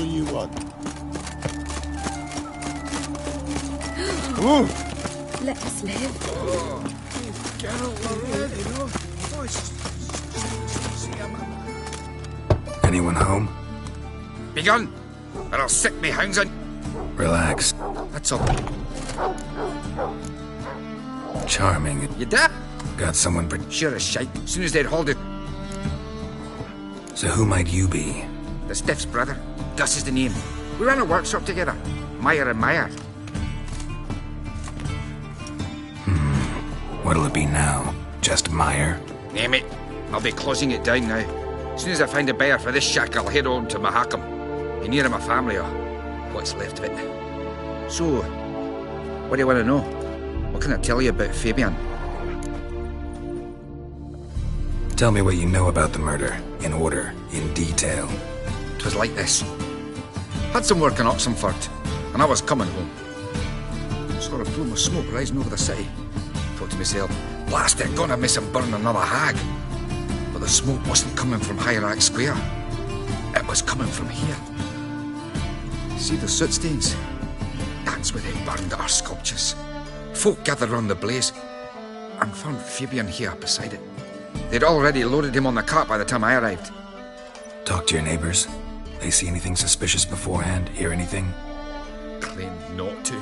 whatever you want. Ooh. Let us live. Oh, get already, you know. Anyone home? Begun, or I'll sick me hounds on. Relax. That's all. Charming. You da? Got someone Sure as shite. As soon as they'd hauled it. So who might you be? The Stiff's brother. Gus is the name. We ran a workshop together. Meyer and Meyer. What'll it be now? Just Meyer? Name it. I'll be closing it down now. As soon as I find a buyer for this shack, I'll head on to Mahakam. Be near my family, or what's left of it. So, what do you want to know? What can I tell you about Fabian? Tell me what you know about the murder, in order, in detail. 'Twas like this. Had some work in Oxenford, and I was coming home. Saw a plume of smoke rising over the city. Thought to myself, blast it, gonna miss him burn another hag. But the smoke wasn't coming from Hierarch Square. It was coming from here. See the soot stains? That's where they burned our sculptures. Folk gathered round the blaze and found Fabian here beside it. They'd already loaded him on the cart by the time I arrived. Talk to your neighbors. They see anything suspicious beforehand? Hear anything? Claimed not to.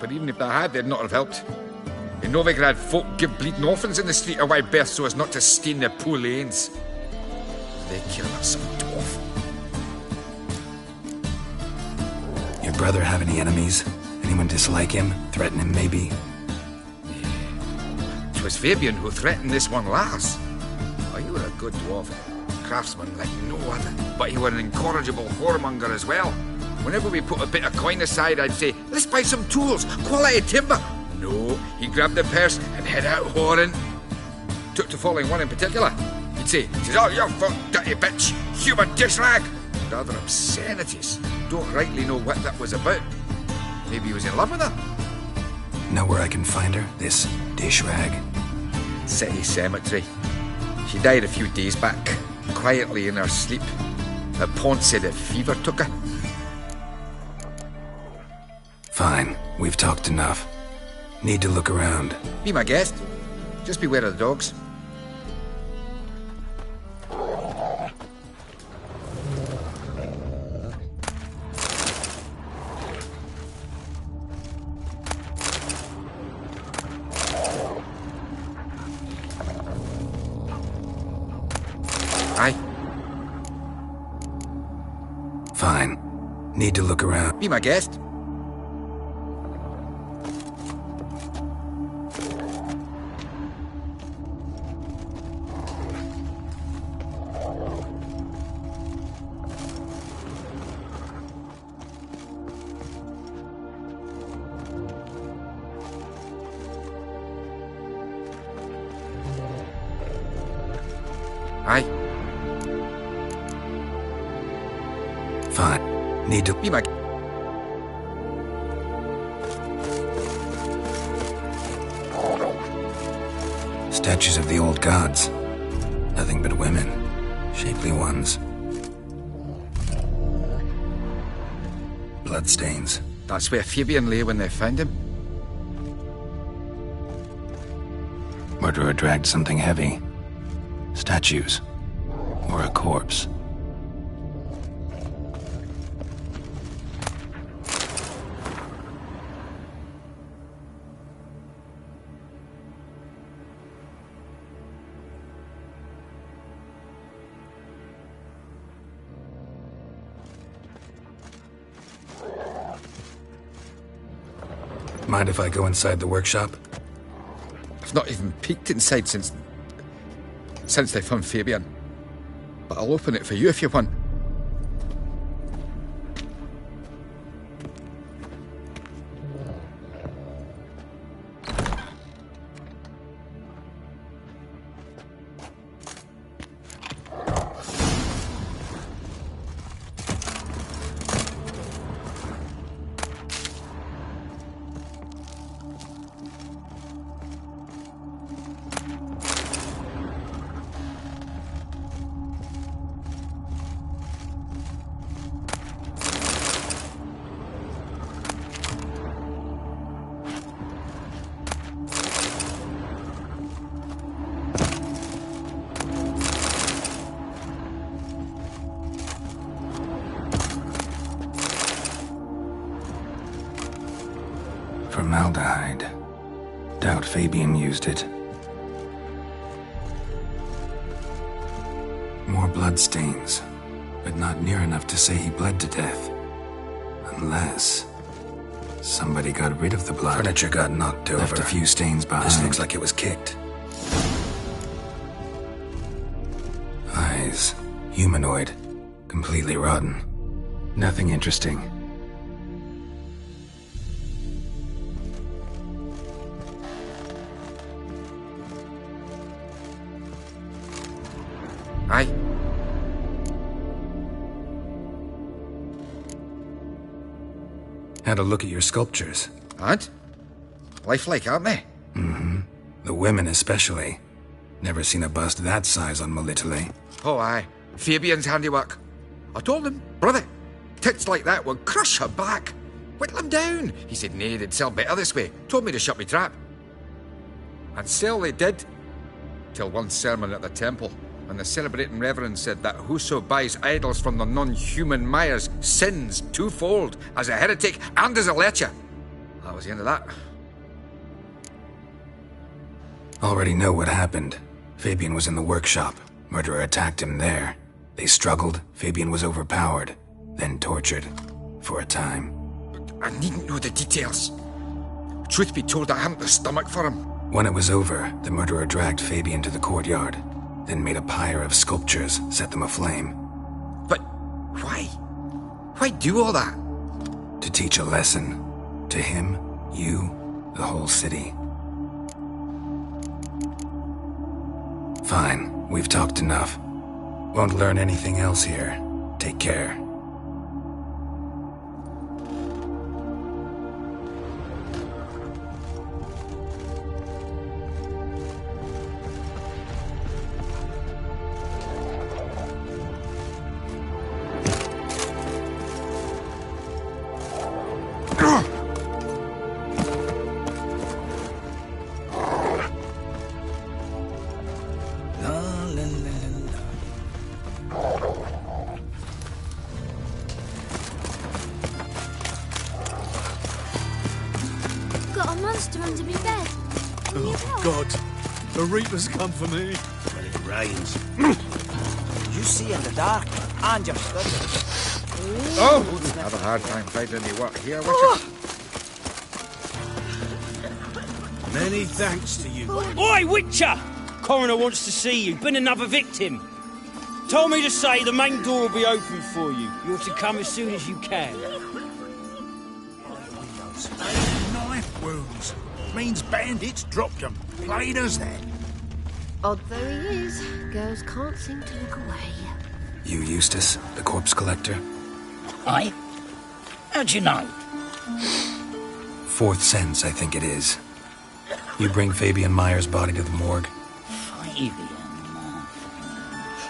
But even if they had, they'd not have helped. In Novigrad, folk give bleeding orphans in the street a wide berth so as not to stain their poor lanes. They care about some dwarf. Your brother have any enemies? Anyone dislike him? Threaten him, maybe? 'Twas Fabian who threatened this one last. Oh, he were a good dwarf. Craftsman like no other. But he were an incorrigible whoremonger as well. Whenever we put a bit of coin aside, I'd say, let's buy some tools, quality timber. No, he grabbed the purse and head out whoring. Took to following one in particular. He'd say, "'Tis all your fault, dirty bitch, human dish rag." And other obscenities. Don't rightly know what that was about. Maybe he was in love with her. Know where I can find her? This dish rag? City cemetery. She died a few days back, quietly in her sleep. The Pont said a fever took her. Fine, we've talked enough. Need to look around. Be my guest. Just beware of the dogs. Aye. Fine. Need to look around. Be my guest. Aye. Fine. Need to... Be my... Statues of the old gods. Nothing but women. Shapely ones. Bloodstains. That's where Fabian lay when they found him. Murderer dragged something heavy. Statues. Or a corpse. Mind if I go inside the workshop? I've not even peeked inside since they found Fabian. But I'll open it for you if you want. Doubt Fabian used it. More bloodstains, but not near enough to say he bled to death. Unless somebody got rid of the blood. Furniture got knocked over. Left a few stains behind. This looks like it was kicked. Eyes. Humanoid. Completely rotten. Nothing interesting. Aye. Had a look at your sculptures. And? Lifelike, aren't they? Mm-hmm. The women especially. Never seen a bust that size on Molitale. Oh, aye. Fabian's handiwork. I told him, brother, tits like that would crush her back. Whittle him down. He said, nay, they'd sell better this way. Told me to shut me trap. And sell they did. Till one sermon at the temple. And the celebrating reverend said that whoso buys idols from the non-human Myers sins twofold, as a heretic and as a lecher. That was the end of that. Already know what happened. Fabian was in the workshop. Murderer attacked him there. They struggled. Fabian was overpowered, then tortured. For a time. I needn't know the details. Truth be told, I hadn't the stomach for him. When it was over, the murderer dragged Fabian to the courtyard. Then made a pyre of sculptures, set them aflame. But why? Why do all that? To teach a lesson. To him, you, the whole city. Fine, we've talked enough. Won't learn anything else here. Take care. Reapers come for me. When it rains. You see in the dark, and you're studying. Oh! Have a hard time finding any work here, Witcher. Many thanks to you. Oi, Witcher! Coroner wants to see you. Been another victim. Told me to say the main door will be open for you. You're to come as soon as you can. Knife wounds. Means bandits dropped them. Plain as that. Odd though he is, girls can't seem to look away. You Eustace, the corpse collector? Aye? How'd you know? Fourth sense, I think it is. You bring Fabian Myers' body to the morgue? Fabian?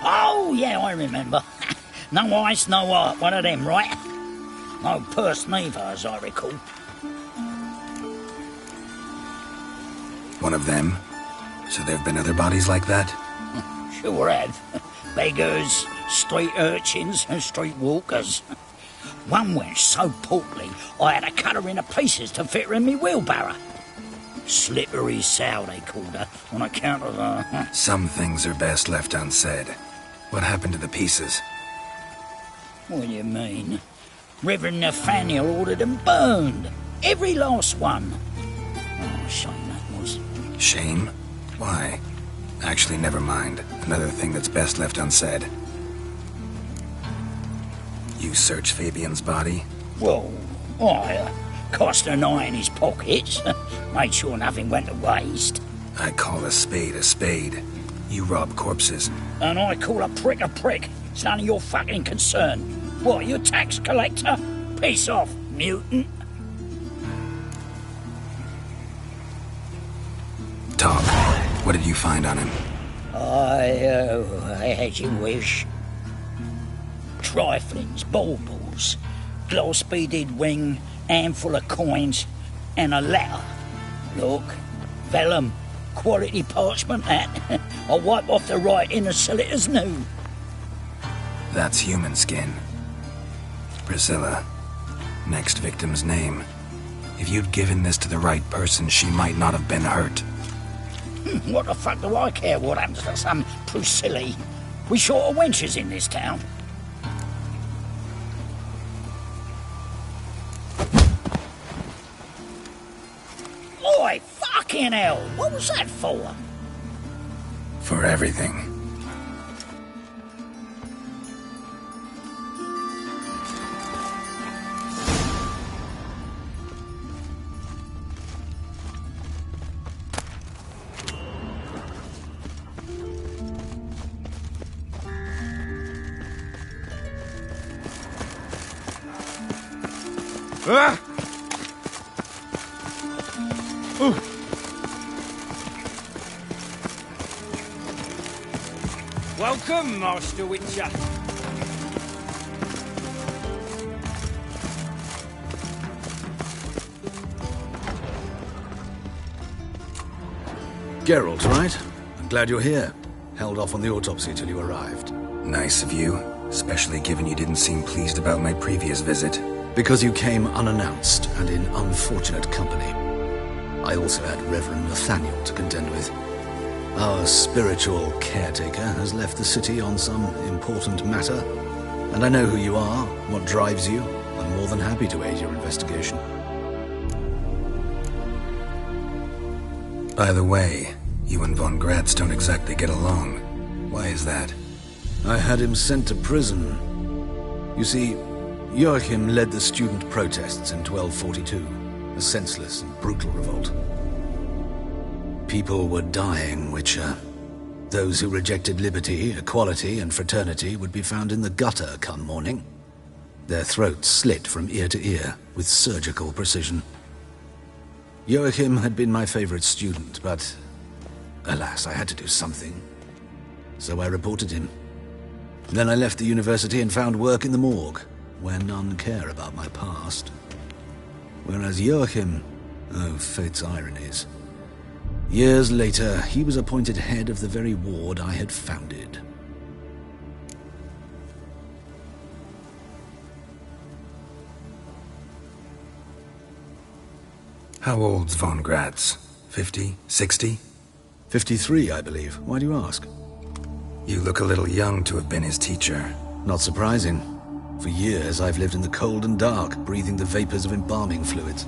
Oh, yeah, I remember. No ice, no art, one of them, right? No purse neither, as I recall. One of them? So there've been other bodies like that? Sure have. Beggars, street urchins, and street walkers. One went so portly, I had to cut her into pieces to fit her in me wheelbarrow. Slippery sow, they called her, on account of her. Some things are best left unsaid. What happened to the pieces? What do you mean? Reverend Nathaniel ordered them burned. Every last one. Oh, shame that was. Shame? Why? Actually, never mind. Another thing that's best left unsaid. You searched Fabian's body? Well, I cast an eye in his pockets. Made sure nothing went to waste. I call a spade a spade. You rob corpses. And I call a prick a prick. It's none of your fucking concern. What, you a tax collector? Piss off, mutant. Talk. What did you find on him? As you wish. Triflings, baubles, glass-beaded ring, handful of coins, and a letter. Look, vellum, quality parchment that. I'll wipe off the writing and sell it as new. That's human skin. Priscilla. Next victim's name. If you'd given this to the right person, she might not have been hurt. What the fuck do I care what happens to some Priscilla? We short of wenches in this town. Oi, fucking hell! What was that for? For everything. Ah! Ooh. Welcome, Master Witcher. Geralt, right? I'm glad you're here. Held off on the autopsy till you arrived. Nice of you, especially given you didn't seem pleased about my previous visit. Because you came unannounced and in unfortunate company. I also had Reverend Nathaniel to contend with. Our spiritual caretaker has left the city on some important matter, and I know who you are, what drives you. I'm more than happy to aid your investigation. By the way, you and von Gratz don't exactly get along. Why is that? I had him sent to prison. You see, Joachim led the student protests in 1242, a senseless and brutal revolt. People were dying, Witcher. Those who rejected liberty, equality, and fraternity would be found in the gutter come morning. Their throats slit from ear to ear with surgical precision. Joachim had been my favorite student, but alas, I had to do something. So I reported him. Then I left the university and found work in the morgue, where none care about my past. Whereas Joachim, oh, fate's ironies. Years later, he was appointed head of the very ward I had founded. How old's von Gratz? 50? 60? 53, I believe. Why do you ask? You look a little young to have been his teacher. Not surprising. For years, I've lived in the cold and dark, breathing the vapors of embalming fluids.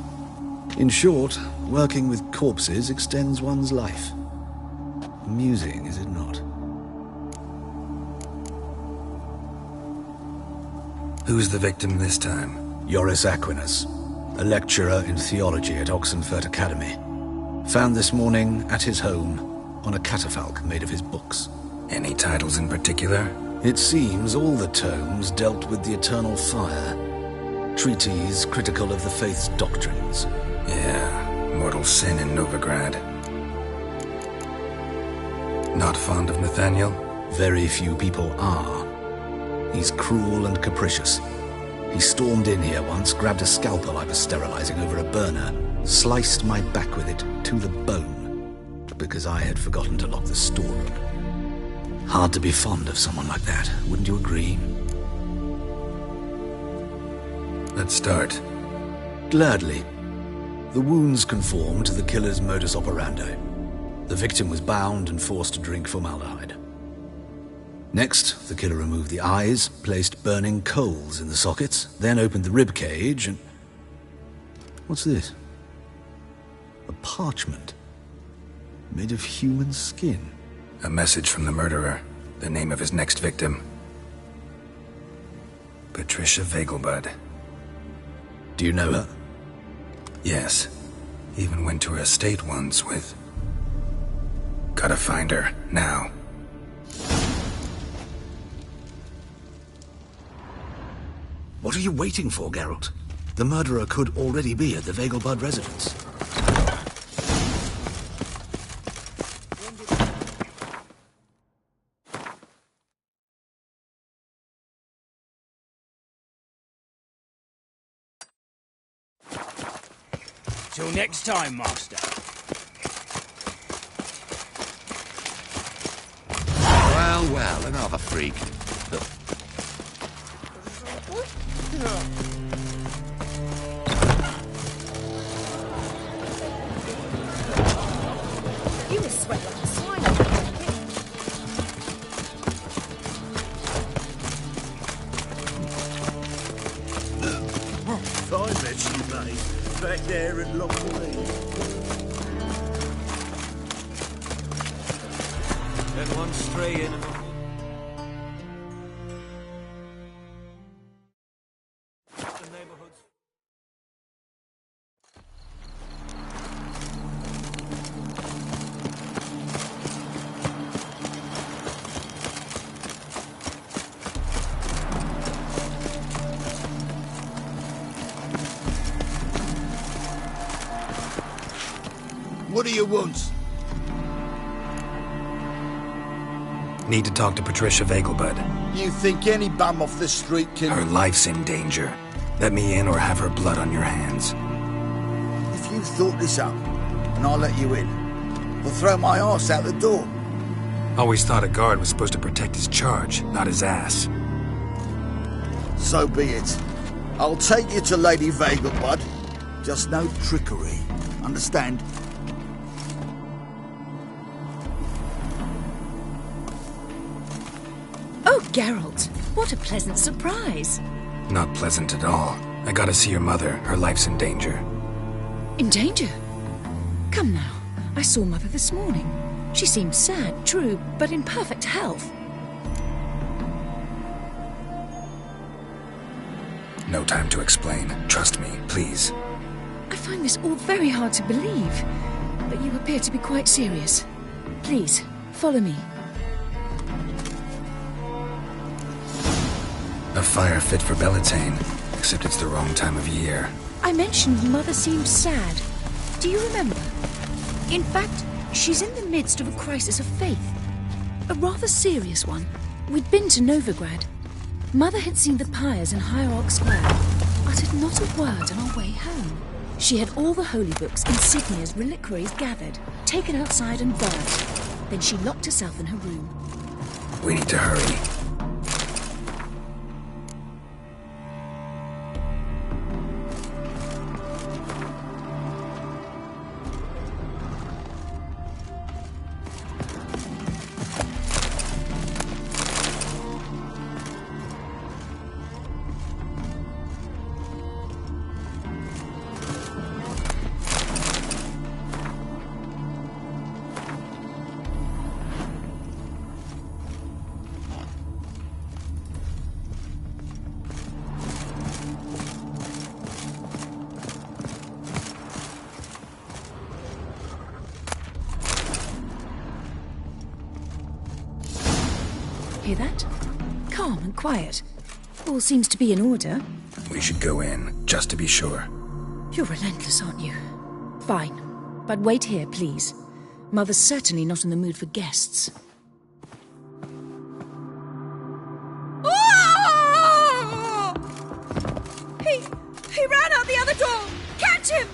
In short, working with corpses extends one's life. Amusing, is it not? Who's the victim this time? Joris Aquinas, a lecturer in theology at Oxenfurt Academy. Found this morning at his home on a catafalque made of his books. Any titles in particular? It seems all the tomes dealt with the eternal fire. Treatises critical of the faith's doctrines. Yeah, mortal sin in Novigrad. Not fond of Nathaniel? Very few people are. He's cruel and capricious. He stormed in here once, grabbed a scalpel I was sterilizing over a burner, sliced my back with it to the bone, because I had forgotten to lock the storeroom. Hard to be fond of someone like that, wouldn't you agree? Let's start. Gladly. The wounds conform to the killer's modus operandi. The victim was bound and forced to drink formaldehyde. Next, the killer removed the eyes, placed burning coals in the sockets, then opened the rib cage and... What's this? A parchment. Made of human skin. A message from the murderer. The name of his next victim. Patricia Vegelbud. Do you know her? Yes. Even went to her estate once with... Gotta find her, now. What are you waiting for, Geralt? The murderer could already be at the Vegelbud residence. Till next time, Master. Well, well, another freak. always sweat like a swine. Fine that she made. Back there at Lockleigh. That one stray animal. The neighborhood's... What do you want? Need to talk to Patricia Vegelbud. You think any bum off the street can... Her life's in danger. Let me in or have her blood on your hands. If you thought this up, and I'll let you in, I'll throw my arse out the door. Always thought a guard was supposed to protect his charge, not his ass. So be it. I'll take you to Lady Vegelbud. Just no trickery. Understand? Oh, Geralt, what a pleasant surprise. Not pleasant at all. I gotta see your mother. Her life's in danger. In danger? Come now, I saw Mother this morning. She seemed sad, true, but in perfect health. No time to explain. Trust me, please. I find this all very hard to believe, but you appear to be quite serious. Please, follow me. A fire fit for Bellatane, except it's the wrong time of year. I mentioned Mother seemed sad. Do you remember? In fact, she's in the midst of a crisis of faith. A rather serious one. We'd been to Novigrad. Mother had seen the pyres in Hierarch Square, uttered not a word on our way home. She had all the holy books, insignias, reliquaries gathered, taken outside and burned. Then she locked herself in her room. We need to hurry. Hear that? Calm and quiet. All seems to be in order. We should go in, just to be sure. You're relentless, aren't you? Fine. But wait here, please. Mother's certainly not in the mood for guests. Oh! He ran out the other door! Catch him!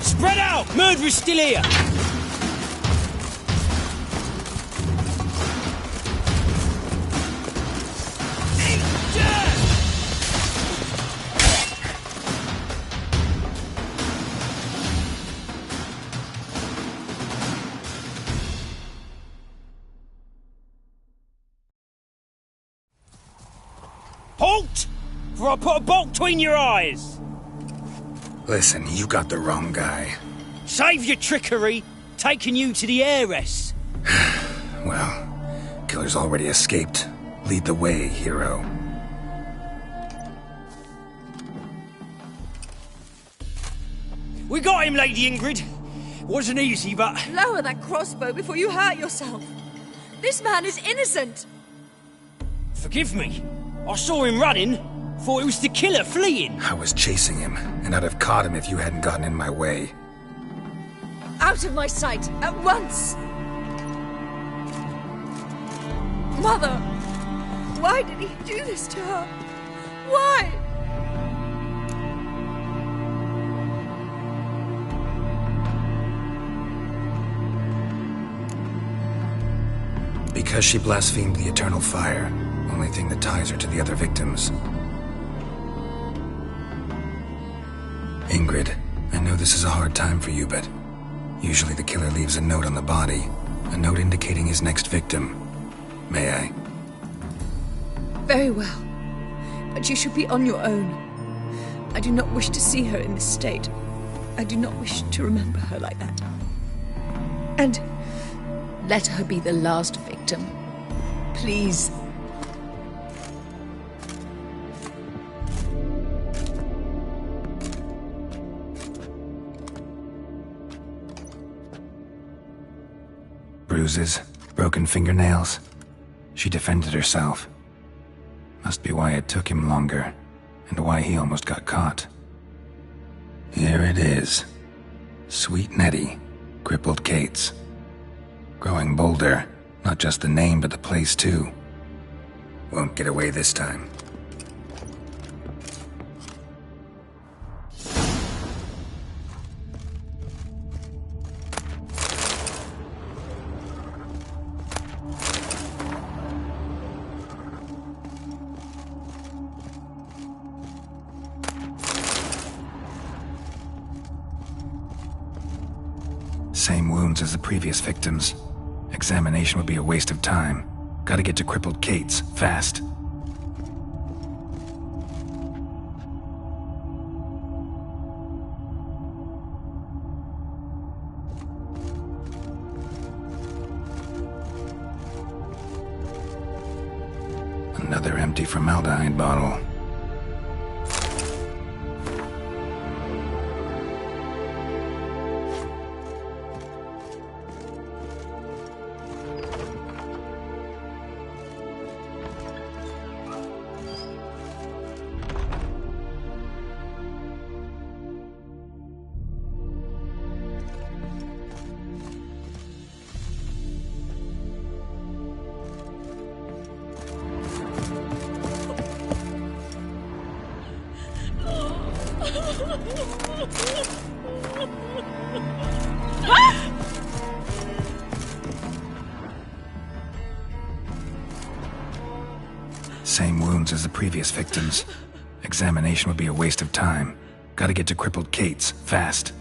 Spread out! Murderer's still here! Halt! For I put a bolt between your eyes! Listen, you got the wrong guy. Save your trickery, taking you to the heiress. Well, killer's already escaped. Lead the way, hero. We got him, Lady Ingrid. Wasn't easy, but... Lower that crossbow before you hurt yourself. This man is innocent. Forgive me. I saw him running. Thought it was the killer fleeing. I was chasing him, and I'd have caught him if you hadn't gotten in my way. Out of my sight, at once! Mother! Why did he do this to her? Why? Because she blasphemed the eternal fire, only thing that ties her to the other victims. Ingrid, I know this is a hard time for you, but usually the killer leaves a note on the body, a note indicating his next victim. May I? Very well. But you should be on your own. I do not wish to see her in this state. I do not wish to remember her like that. And let her be the last victim. Please. Bruises, broken fingernails. She defended herself. Must be why it took him longer, and why he almost got caught. Here it is. Sweet Nettie, crippled Kate's. Growing bolder, not just the name but the place too. Won't get away this time. Same wounds as the previous victims. Examination would be a waste of time. Gotta get to crippled Kate's, fast. Another empty formaldehyde bottle. Same wounds as the previous victims. Examination would be a waste of time. Gotta get to crippled Kate's, fast.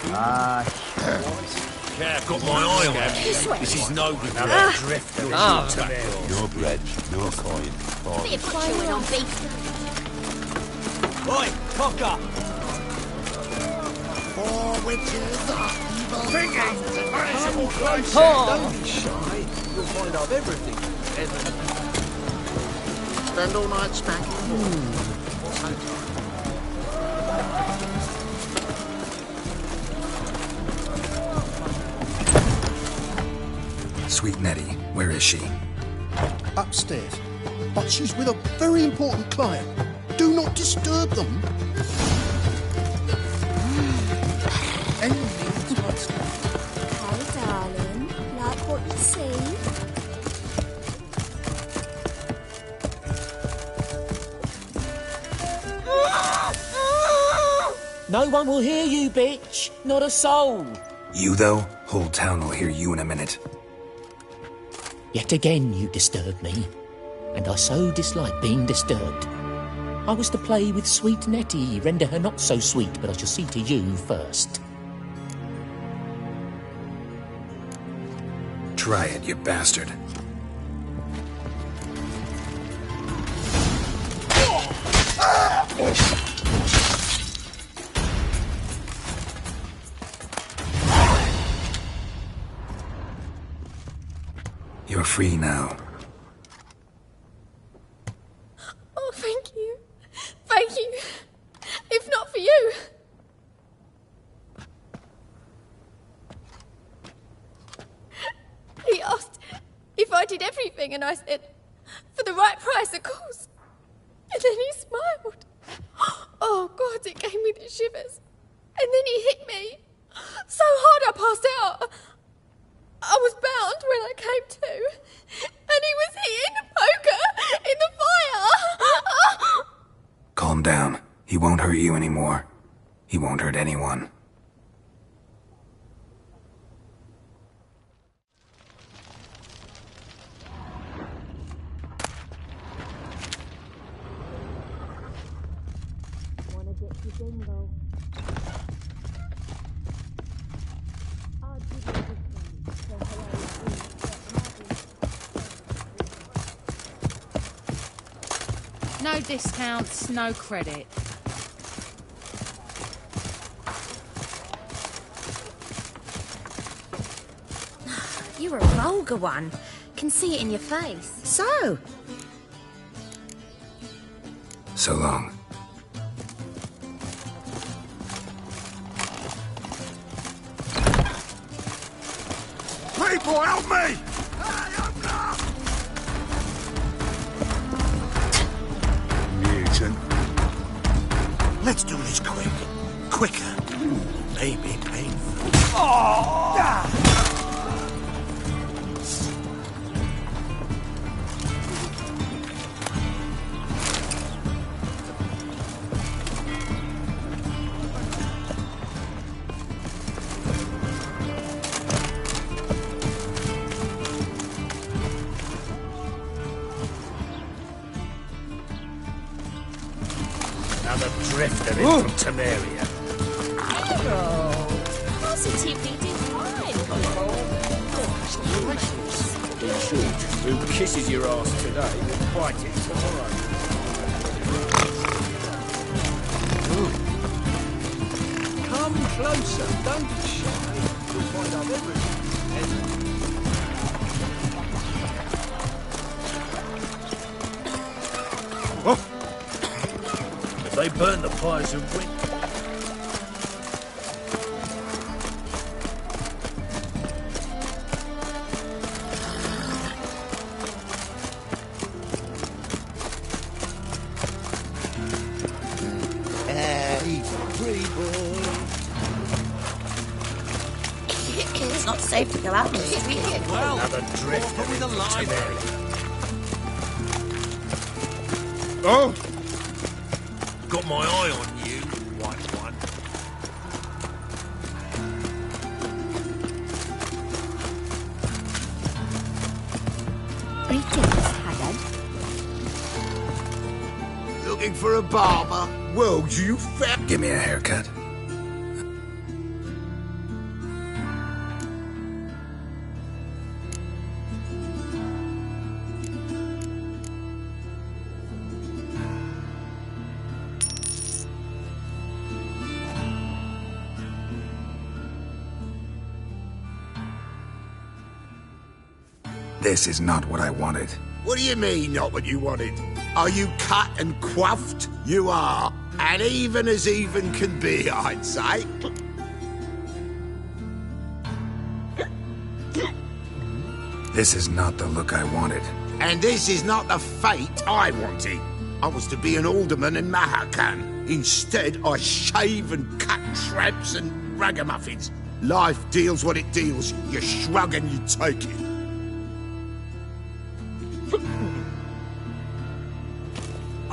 Yeah, I've got my eye on him. This is no good for that drifter. No bread, no coin. Bit of chewing on beef. Oi, cocker! 4 witches are evil. Punishable close. Oh. Don't be shy. You'll find out everything. Spend all night spanking. Sweet Nettie, where is she? Upstairs. But she's with a very important client. Do not disturb them. Hey, darling. Like what you see? No one will hear you, bitch. Not a soul. You, though? Whole town will hear you in a minute. Yet again you disturb me, and I so dislike being disturbed. I was to play with sweet Nettie, render her not so sweet, but I shall see to you first. Try it, you bastard. You're free now. Oh, thank you. Thank you. If not for you. He asked if I did everything, and I said, for the right price, of course. And then he smiled. Oh, God, it gave me the shivers. And then he hit me so hard I passed out. I was bound when I came to, and he was hitting the poker in the fire. Calm down. He won't hurt you anymore. He won't hurt anyone. Wanna get your bingo? No discounts, no credit. You're a vulgar one. Can see it in your face. So? So long. People, help me! Mutant. Let's do this quick. Quicker. Maybe painful. Oh! Another drifter in from Temeria. Positively divine. In short, who kisses your ass today will bite it tomorrow. Come closer, don't be shy. You'll find out everything. If they burn the fires of winter. It's not safe to go out this weekend. Well, another drifter with a line. Oh! Got my eye on you, white one. Greetings, Haggard. Looking for a barber? Well, you fat... Give me a haircut. This is not what I wanted. What do you mean, not what you wanted? Are you cut and quaffed? You are. And even as even can be, I'd say. This is not the look I wanted. And this is not the fate I wanted. I was to be an alderman in Mahakan. Instead, I shave and cut tramps and ragamuffins. Life deals what it deals. You shrug and you take it.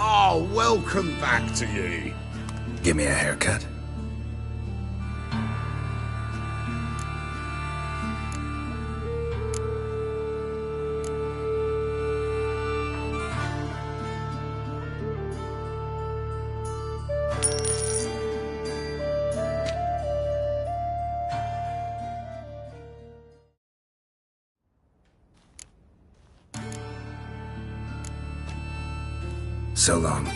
Oh, welcome back to you. Give me a haircut. So long.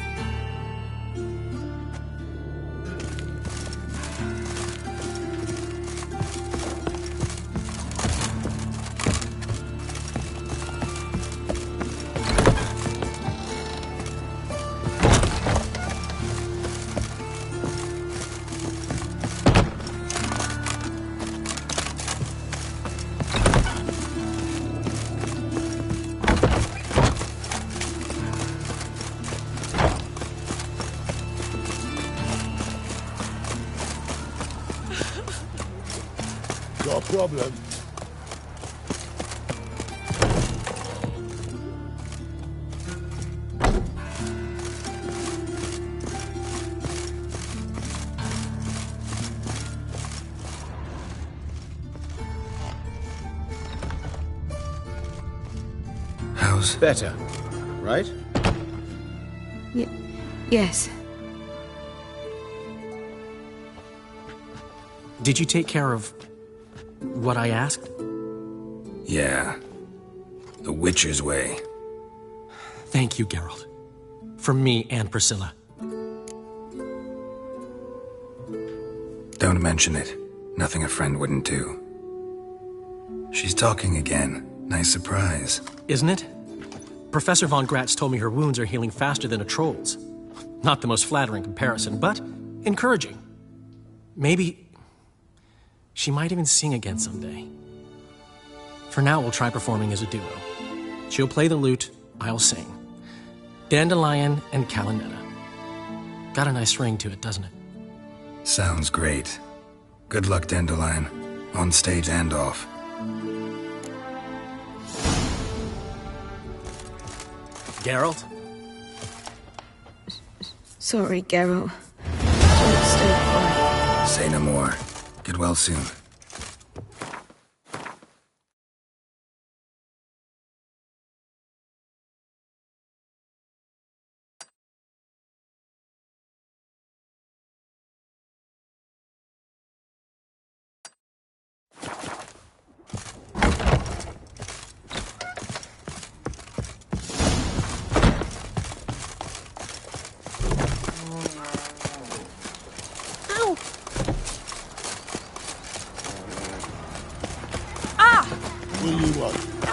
Got a problem? How's better, right? Yes. Did you take care of what I asked? Yeah. The Witcher's way. Thank you, Geralt. From me and Priscilla. Don't mention it. Nothing a friend wouldn't do. She's talking again. Nice surprise. Isn't it? Professor von Gratz told me her wounds are healing faster than a troll's. Not the most flattering comparison, but encouraging. Maybe she might even sing again someday. For now, we'll try performing as a duo. She'll play the lute, I'll sing. Dandelion and Calinetta. Got a nice ring to it, doesn't it? Sounds great. Good luck, Dandelion. On stage and off. Geralt? Sorry, Geralt. Don't stay quiet. Say no more. Get well soon.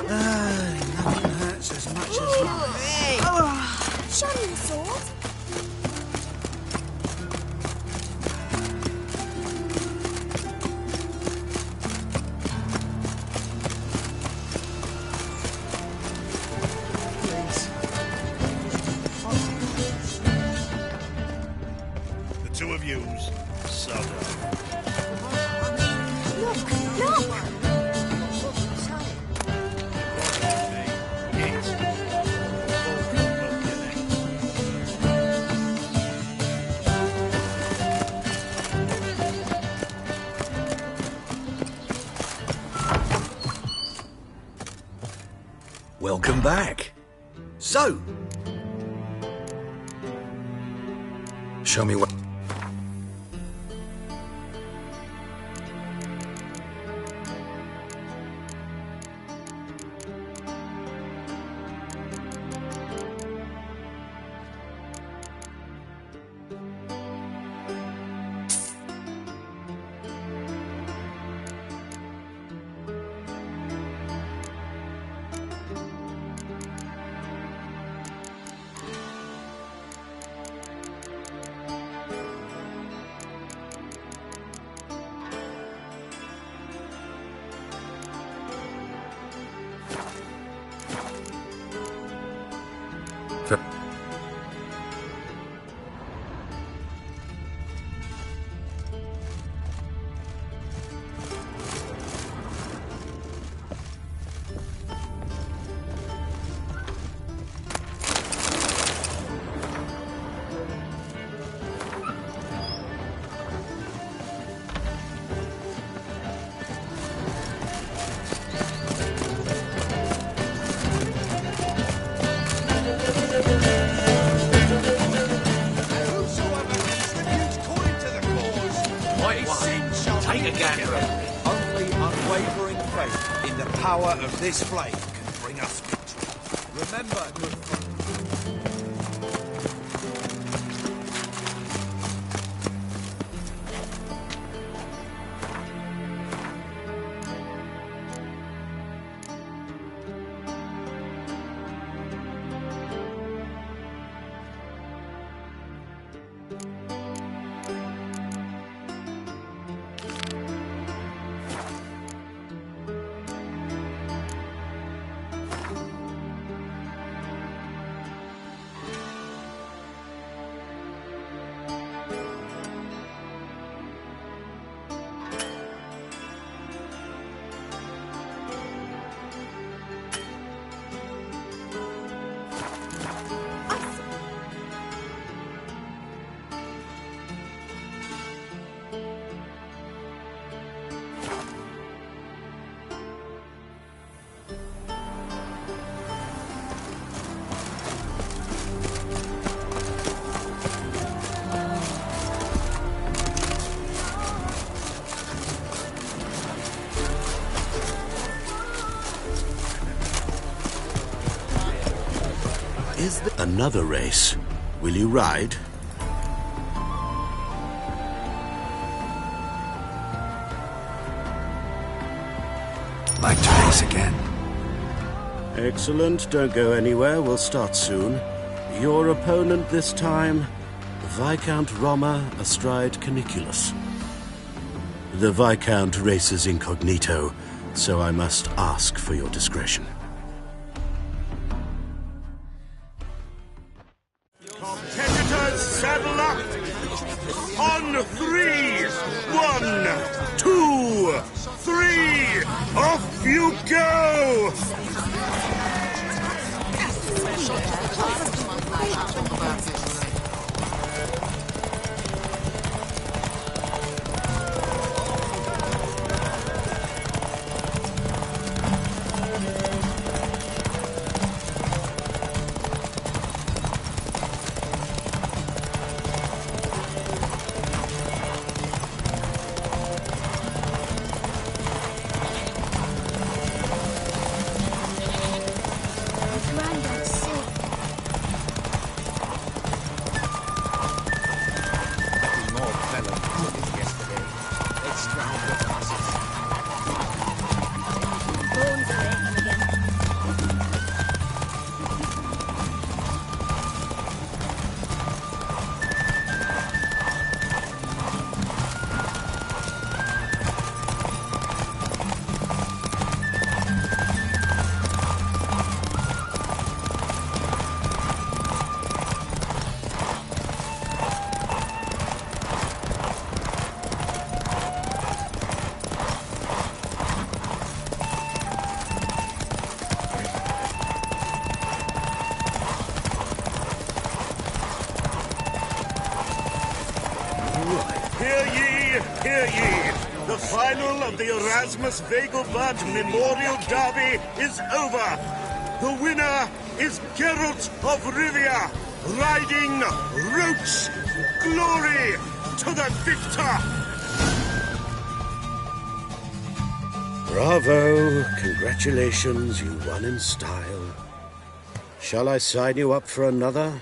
Nothing hurts as much as life. Hey! Show me the sword. The two of yous. So Look! Welcome back. So, Show me what... right one. Take a gander at it. Only unwavering faith in the power of this flame can bring us victory. Remember, good friend. Is there another race? Will you ride? Like to race again. Excellent. Don't go anywhere. We'll start soon. Your opponent this time, Viscount Roma astride Caniculus. The Viscount races incognito, so I must ask for your discretion. Competitors, saddle up! On 3! 1, 2, 3! Off you go! Hear ye! The final of the Erasmus Vegelbud Memorial Derby is over! The winner is Geralt of Rivia, riding Roach! Glory to the victor! Bravo! Congratulations, you won in style. Shall I sign you up for another?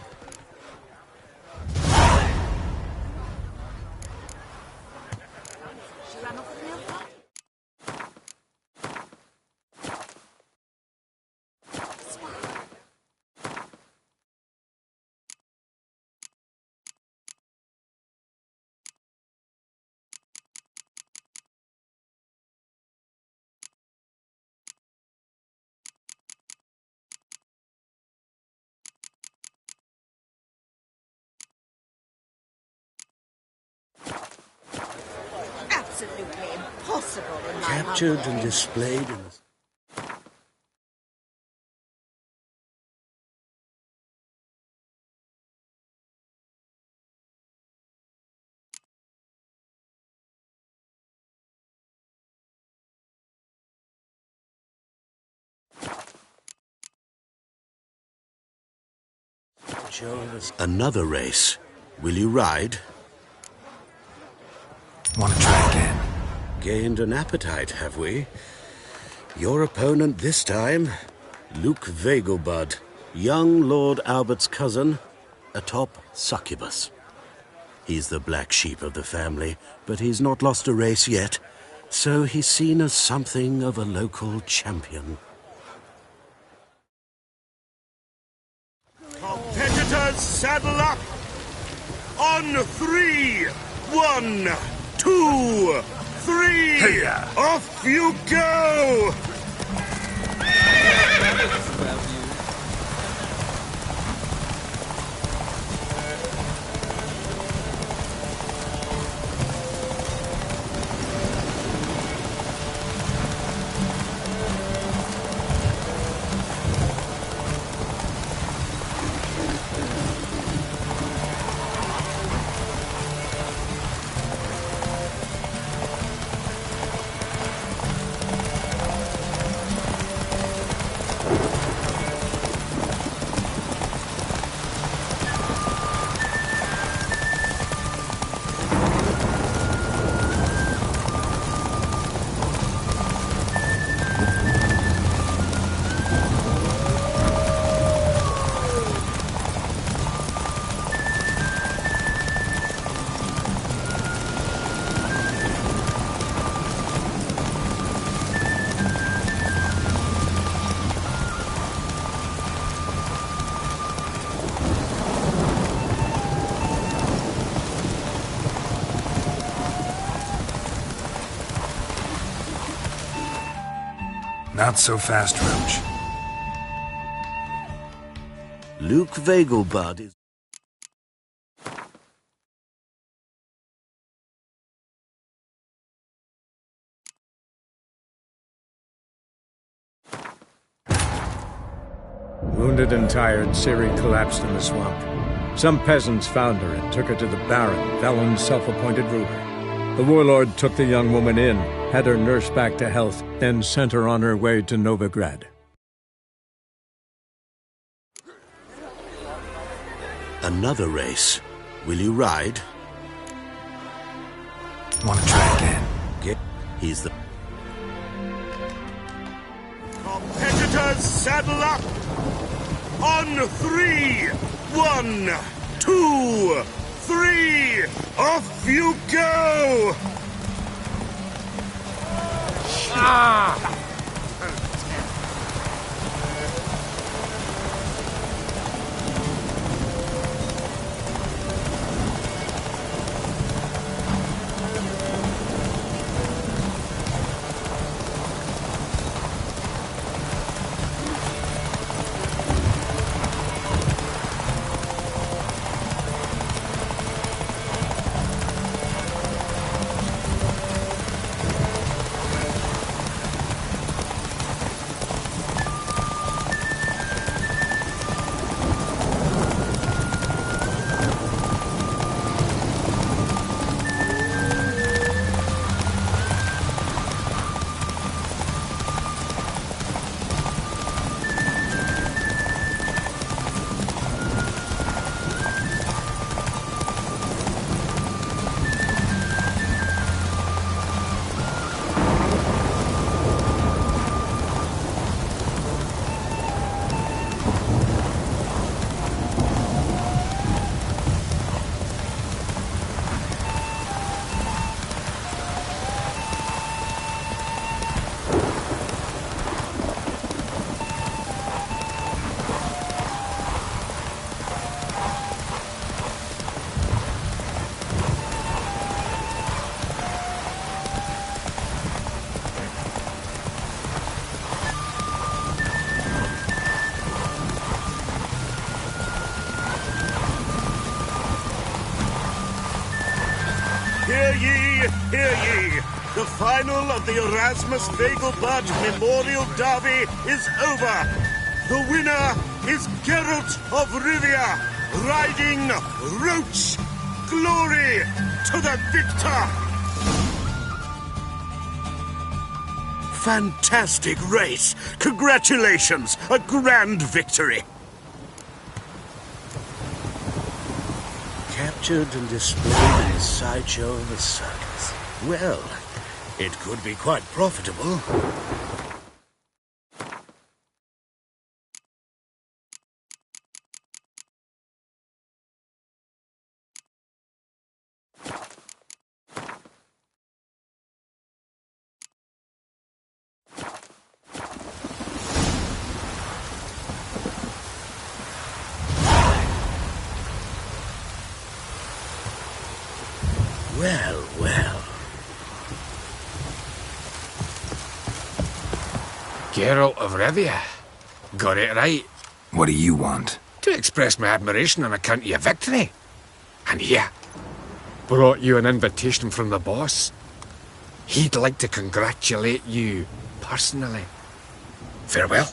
Absolutely impossible in my Captured humble and age. displayed in the... Another race. Will you ride? Want to try again? Gained an appetite, have we? Your opponent this time, Luke Vegelbud, young Lord Albert's cousin, atop succubus. He's the black sheep of the family, but he's not lost a race yet, so he's seen as something of a local champion. Competitors, saddle up! On 3! 1, 2, 3! Hey-ya. Off you go! Not so fast, Roach. Luke Vegelbud is... Wounded and tired, Serie collapsed in the swamp. Some peasants found her and took her to the Baron, Velen's self-appointed ruler. The warlord took the young woman in, had her nursed back to health, then sent her on her way to Novigrad. Another race. Will you ride? Want to try again? He's the... Competitors, saddle up! On 3! 1, 2, 3! Off you go! Ah! Hear ye, hear ye! The final of the Erasmus Vegelbud Memorial Derby is over! The winner is Geralt of Rivia, riding Roach! Glory to the victor! Fantastic race! Congratulations! A grand victory! Captured and displayed in the sideshow of a circus. Well, it could be quite profitable. Well, well. Geralt of Rivia. Got it right. What do you want? To express my admiration on account of your victory. And here, brought you an invitation from the boss. He'd like to congratulate you personally. Farewell.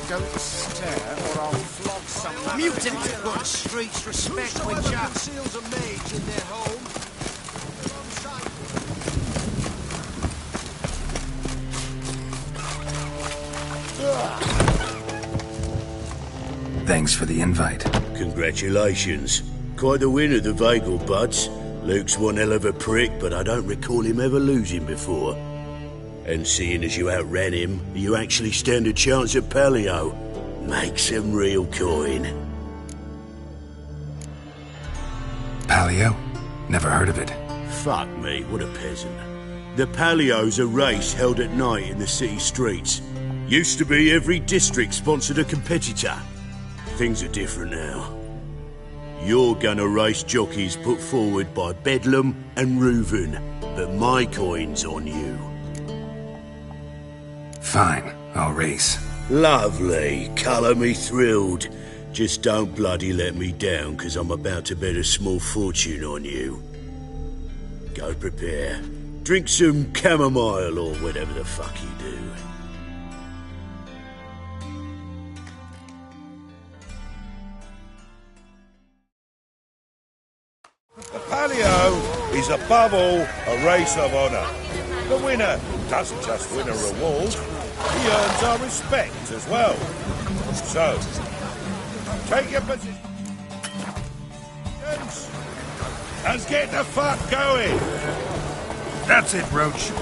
Don't stare, or I'll flog some mutant. Got the streets respect with Jack. Conceals a mage in their home. Thanks for the invite. Congratulations. Quite the winner, the Vagel Buds. Luke's one hell of a prick, but I don't recall him ever losing before. And seeing as you outran him, you actually stand a chance at Paleo. Make some real coin. Paleo? Never heard of it. Fuck me, what a peasant. The Paleo's a race held at night in the city streets. Used to be every district sponsored a competitor. Things are different now. You're gonna race jockeys put forward by Bedlam and Reuven, but my coin's on you. Fine, I'll race. Lovely. Colour me thrilled. Just don't bloody let me down, because I'm about to bet a small fortune on you. Go prepare. Drink some chamomile or whatever the fuck you do. The Paleo is above all a race of honour. The winner doesn't just win a reward, he earns our respect as well. So, take your position and get the fuck going. That's it, Roach.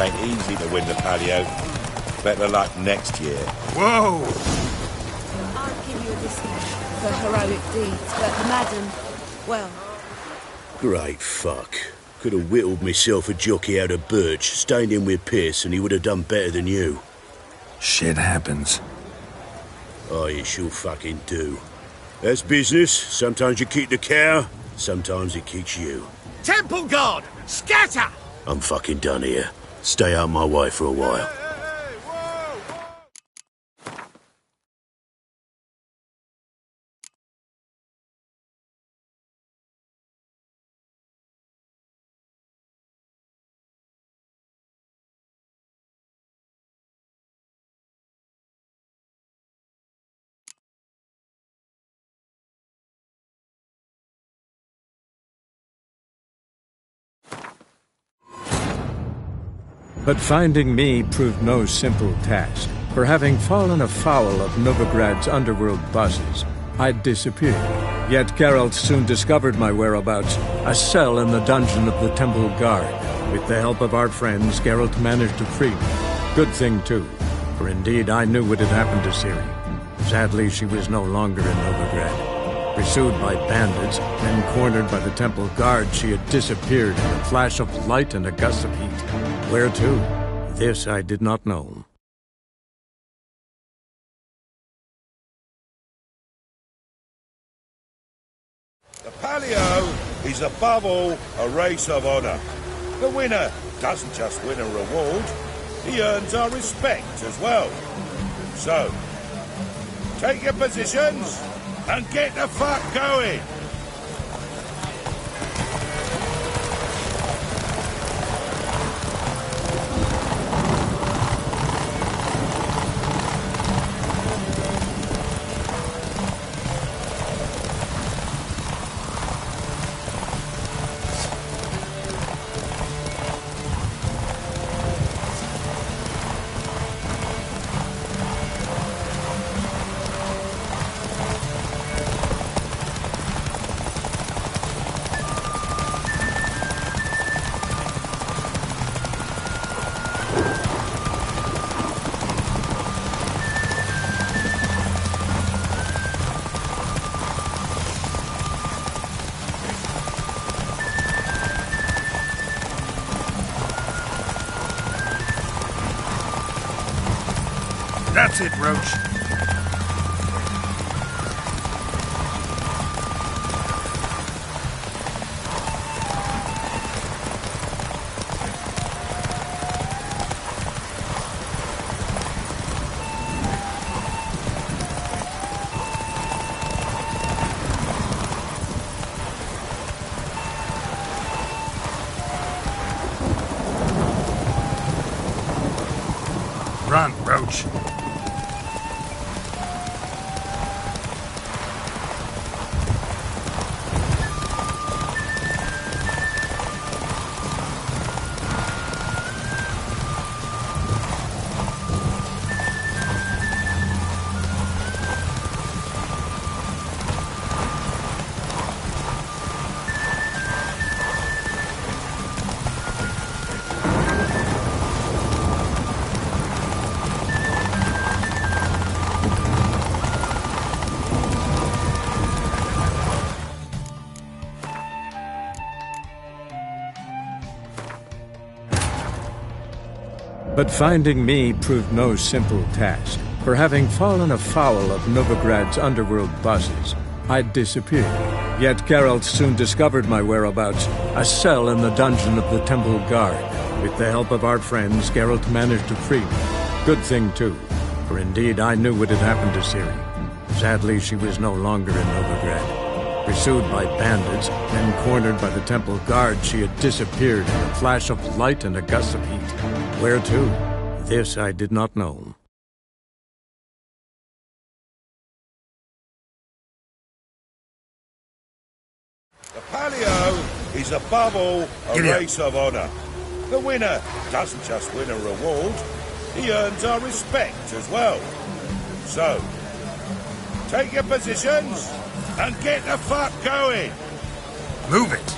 ain't easy to win the Palio. Better luck next year. Whoa! I'd give you a discount for heroic deeds, but madam, well... Great fuck. Could have whittled myself a jockey out of birch, stayed in with Pierce, and he would have done better than you. Shit happens. Oh, you sure fucking do. That's business. Sometimes you keep the cow, sometimes it keeps you. Temple Guard! Scatter! I'm fucking done here. Stay out my way for a while. But finding me proved no simple task, for having fallen afoul of Novigrad's underworld bosses, I'd disappeared. Yet Geralt soon discovered my whereabouts, a cell in the dungeon of the Temple Guard. With the help of our friends, Geralt managed to free me. Good thing, too, for indeed I knew what had happened to Ciri. Sadly, she was no longer in Novigrad. Pursued by bandits, then cornered by the Temple Guard, she had disappeared in a flash of light and a gust of heat. Where to? This I did not know. The Palio is above all a race of honor. The winner doesn't just win a reward, he earns our respect as well. So, take your positions and get the fuck going! That's it, Roach. Run, Roach. But finding me proved no simple task, for having fallen afoul of Novigrad's underworld bosses, I'd disappeared. Yet Geralt soon discovered my whereabouts, a cell in the dungeon of the Temple Guard. With the help of our friends, Geralt managed to free me. Good thing, too, for indeed I knew what had happened to Ciri. Sadly, she was no longer in Novigrad. Pursued by bandits, then cornered by the Temple Guard, she had disappeared in a flash of light and a gust of heat. Where to? This I did not know. The Palio is above all a race of honor. The winner doesn't just win a reward, he earns our respect as well. So, take your positions and get the fuck going! Move it!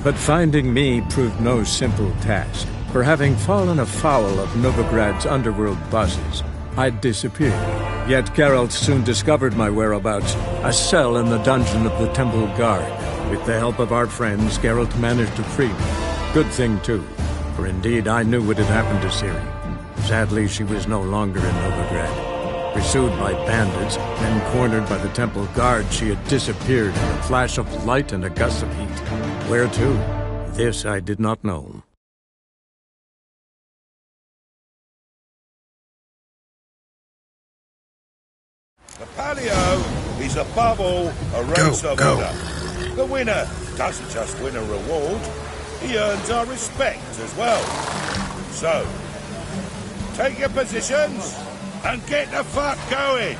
But finding me proved no simple task. For having fallen afoul of Novigrad's underworld bosses, I'd disappeared. Yet Geralt soon discovered my whereabouts, a cell in the dungeon of the Temple Guard. With the help of our friends, Geralt managed to free me. Good thing, too, for indeed I knew what had happened to Ciri. Sadly, she was no longer in Novigrad. Pursued by bandits, then cornered by the Temple Guard, she had disappeared in a flash of light and a gust of heat. Where to? This I did not know. The Palio is above all a race of honor. The winner doesn't just win a reward, he earns our respect as well. So, take your positions and get the fuck going!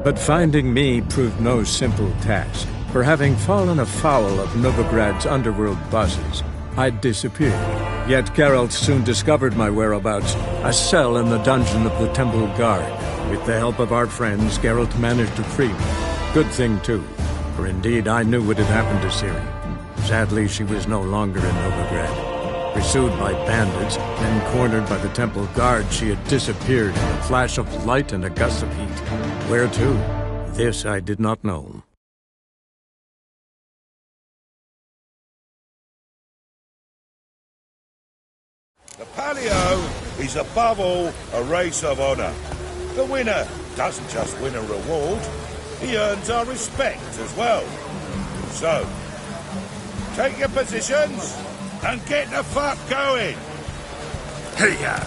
But finding me proved no simple task, for having fallen afoul of Novigrad's underworld bosses, I'd disappeared. Yet Geralt soon discovered my whereabouts, a cell in the dungeon of the Temple Guard. With the help of our friends, Geralt managed to free me. Good thing, too, for indeed I knew what had happened to Ciri. Sadly, she was no longer in Novigrad. Pursued by bandits, then cornered by the Temple Guard, she had disappeared in a flash of light and a gust of heat. Where to? This I did not know. The Palio is above all a race of honor. The winner doesn't just win a reward, he earns our respect as well. So, take your positions and get the fuck going. Hey-ya!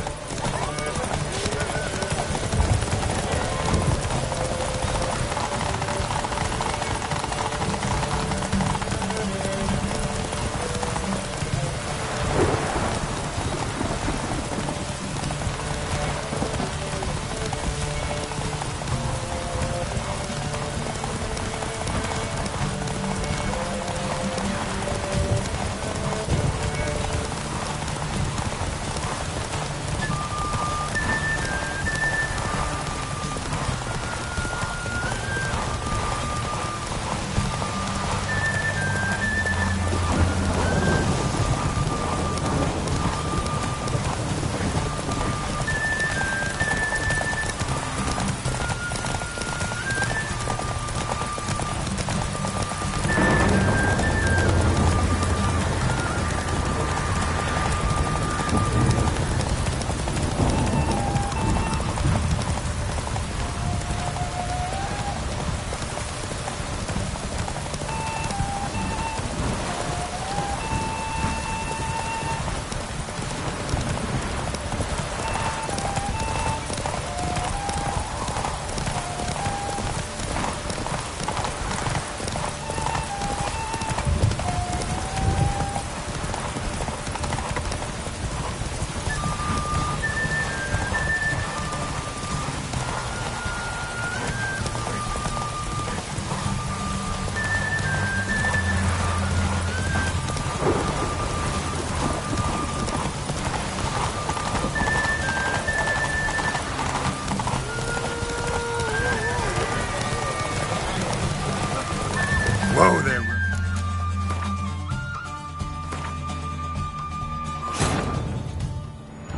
Whoa there.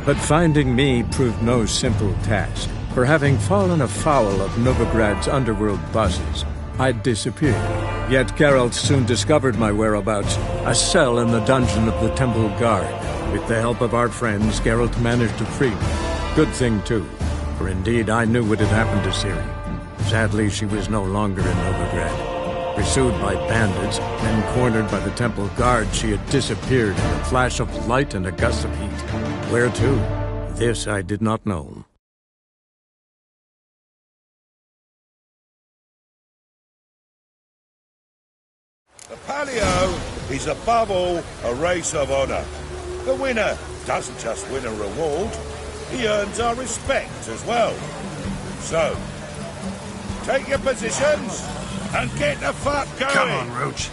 But finding me proved no simple task, for having fallen afoul of Novigrad's underworld bosses, I'd disappeared. Yet Geralt soon discovered my whereabouts, a cell in the dungeon of the Temple Guard. With the help of our friends, Geralt managed to free me. Good thing, too, for indeed I knew what had happened to Ciri. Sadly, she was no longer in Novigrad. Pursued by bandits, then cornered by the Temple Guard, she had disappeared in a flash of light and a gust of heat. Where to? This I did not know. The Palio is above all a race of honor. The winner doesn't just win a reward, he earns our respect as well. So, take your positions and get the fuck going. Come on, Roach.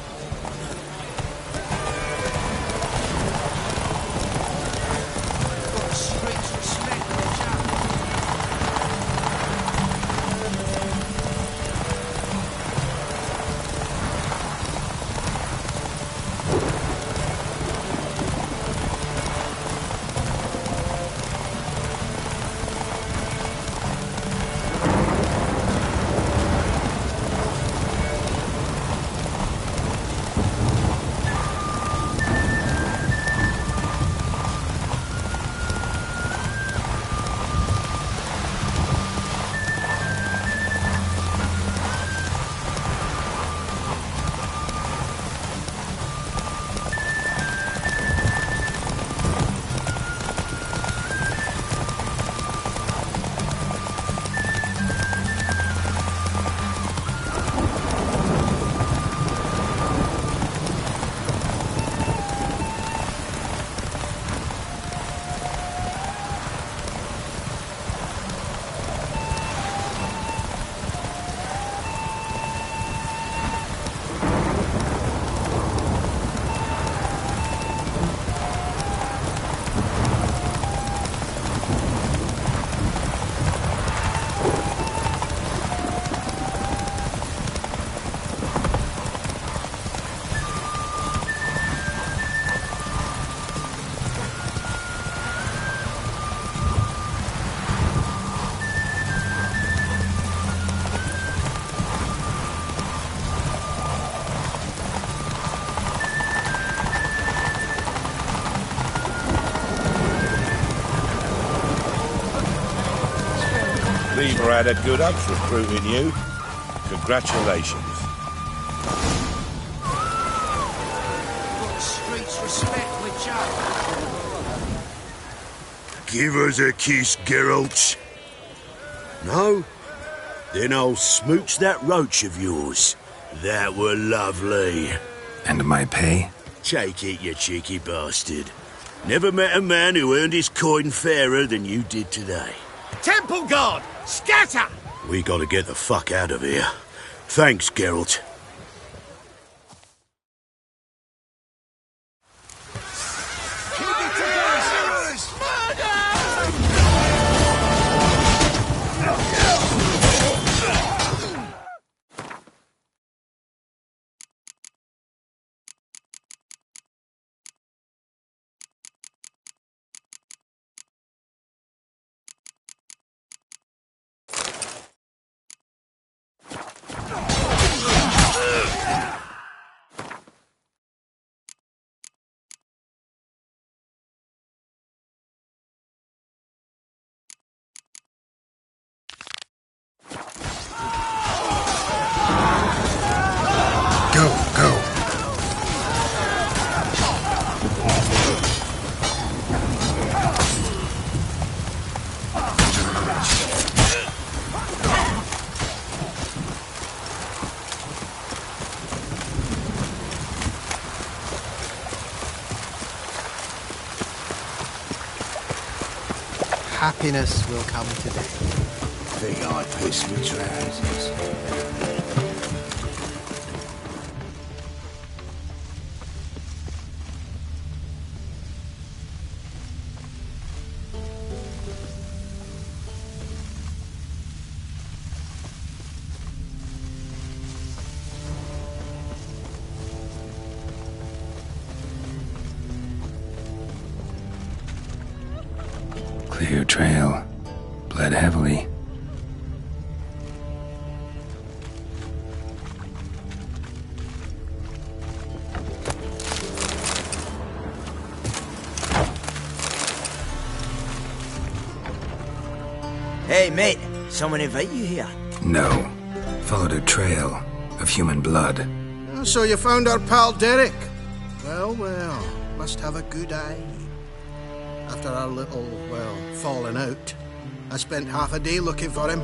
Cleaver had a good ups recruiting you. Congratulations. Got the streets respect with Jack. Give us a kiss, Geralt. No? Then I'll smooch that roach of yours. That were lovely. And my pay? Take it, you cheeky bastard. Never met a man who earned his coin fairer than you did today. Temple Guard, scatter! We gotta get the fuck out of here. Thanks, Geralt. Happiness will come today. Think I pissed me trousers. Clear trail. Bled heavily. Hey, mate. Someone invite you here? No. Followed a trail of human blood. So you found our pal Derek? Well, well, must have a good eye. After our little, well, falling out, I spent half a day looking for him.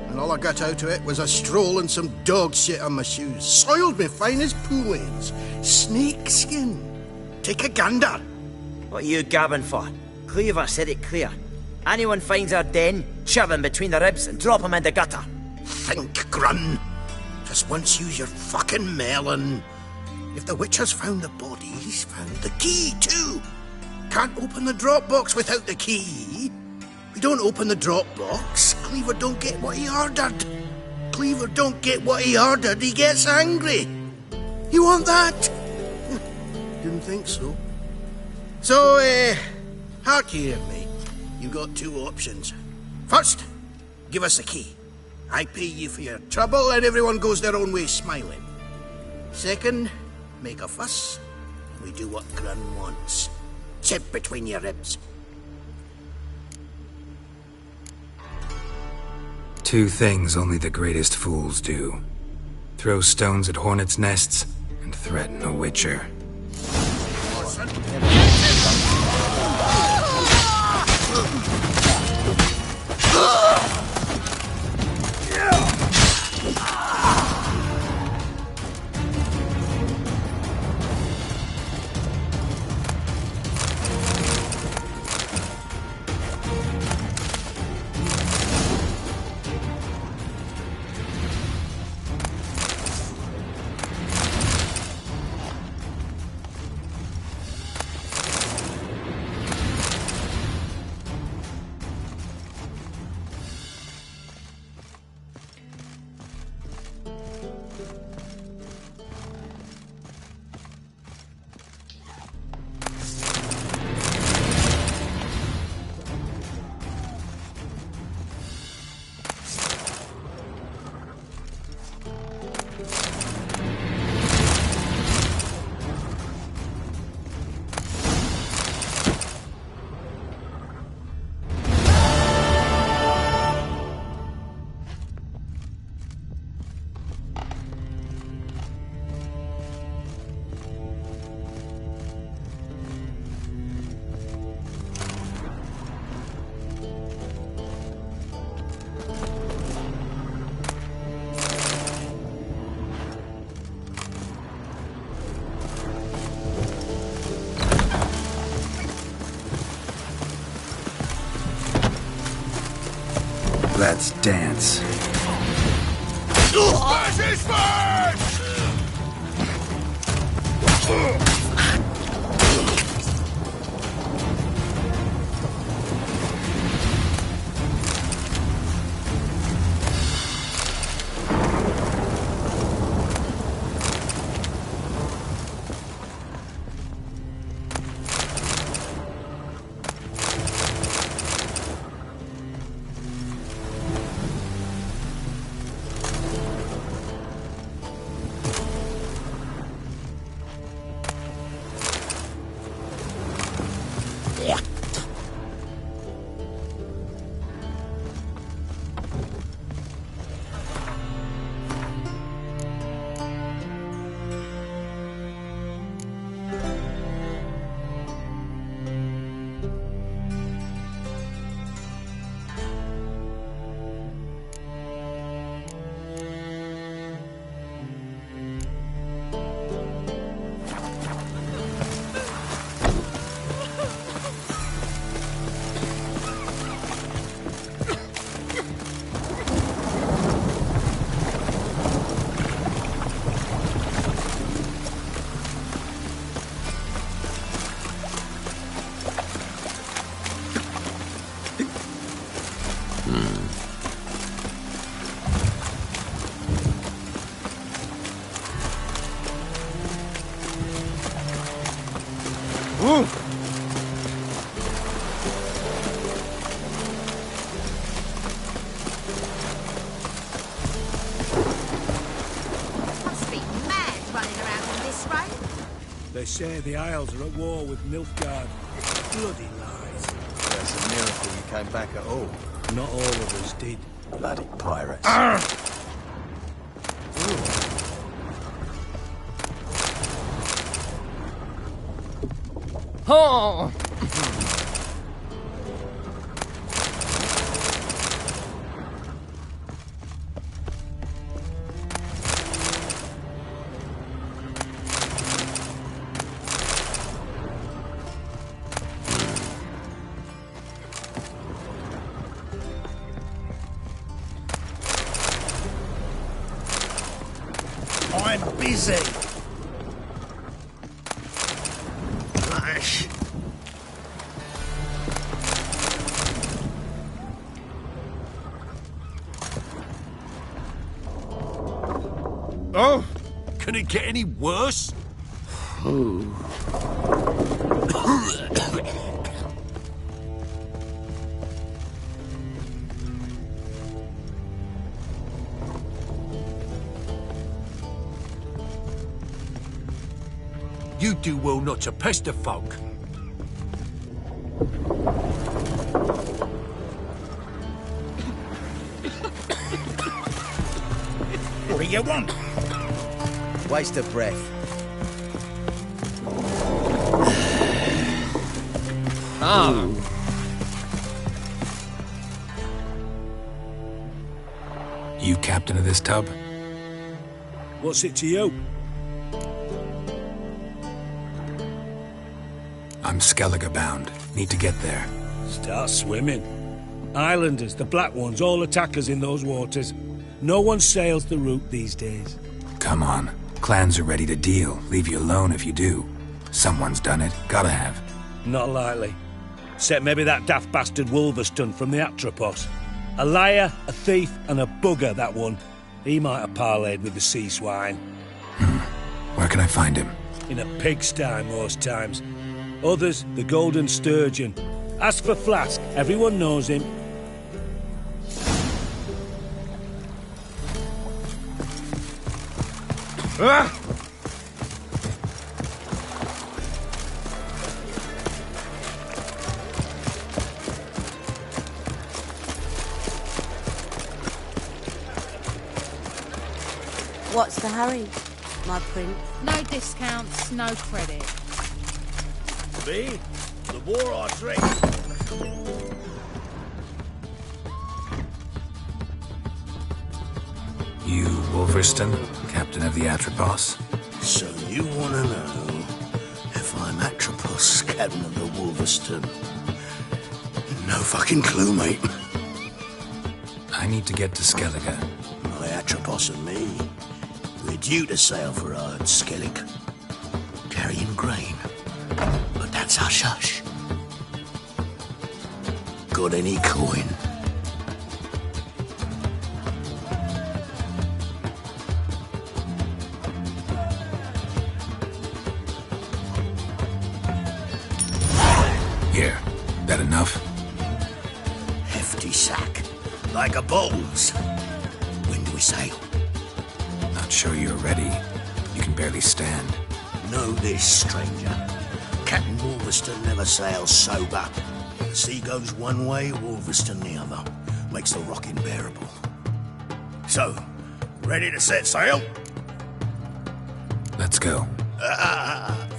And all I got out of it was a stroll and some dog shit on my shoes. Soiled me fine as poolades. Snake skin. Take a gander. What are you gabbing for? Cleaver said it clear. Anyone finds our den, shove him between the ribs and drop him in the gutter. Think, Grun. Just once use your fucking melon. If the witch has found the body, he's found the key too. Can't open the drop box without the key. We don't open the drop box, Cleaver don't get what he ordered. Cleaver don't get what he ordered, he gets angry. You want that? Didn't think so. So, hark here, mate. You've got two options. First, give us the key. I pay you for your trouble and everyone goes their own way smiling. Second, make a fuss. We do what Grun wants. Sit between your ribs. Two things only the greatest fools do. Throw stones at hornets' nests and threaten a witcher. Let's dance. Smash his face! They say the Isles are at war with Nilfgaard. Bloody lies. It's a miracle you came back at all. Not all of us did. Bloody pirates. Oh! I'm busy. Gosh. Oh, can it get any worse? You do well not to pester folk. What do you want? Waste of breath. You captain of this tub? What's it to you? I'm Skellige bound. Need to get there. Start swimming. Islanders, the black ones, all attack us in those waters. No one sails the route these days. Come on. Clans are ready to deal. Leave you alone if you do. Someone's done it. Gotta have. Not likely. Except maybe that daft bastard Wolverston from the Atropos. A liar, a thief, and a bugger, that one. He might have parlayed with the sea swine. Where can I find him? In a pigsty most times. Others, the Golden Sturgeon. Ask for Flask. Everyone knows him. What's the hurry, my prince? No discounts, no credit. Me? The more I drink. You, Wolverston, captain of the Atropos? So you want to know if I'm Atropos, captain of the Wolverston? No fucking clue, mate. I need to get to Skellige. My Atropos and me, we're due to sail for our Skellig, carrying grain. But that's hush-hush. Got any coin? Here, that enough? Hefty sack, like a bull's. When do we sail? Not sure you're ready. You can barely stand. Know this, stranger. Captain Wolverston never sails sober. The sea goes one way, Wolverston the other. Makes the rocking bearable. So, ready to set sail? Let's go.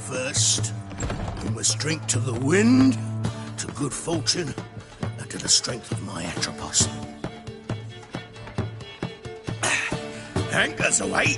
First, we must drink to the wind, to good fortune, and to the strength of my Atropos. Anchors away.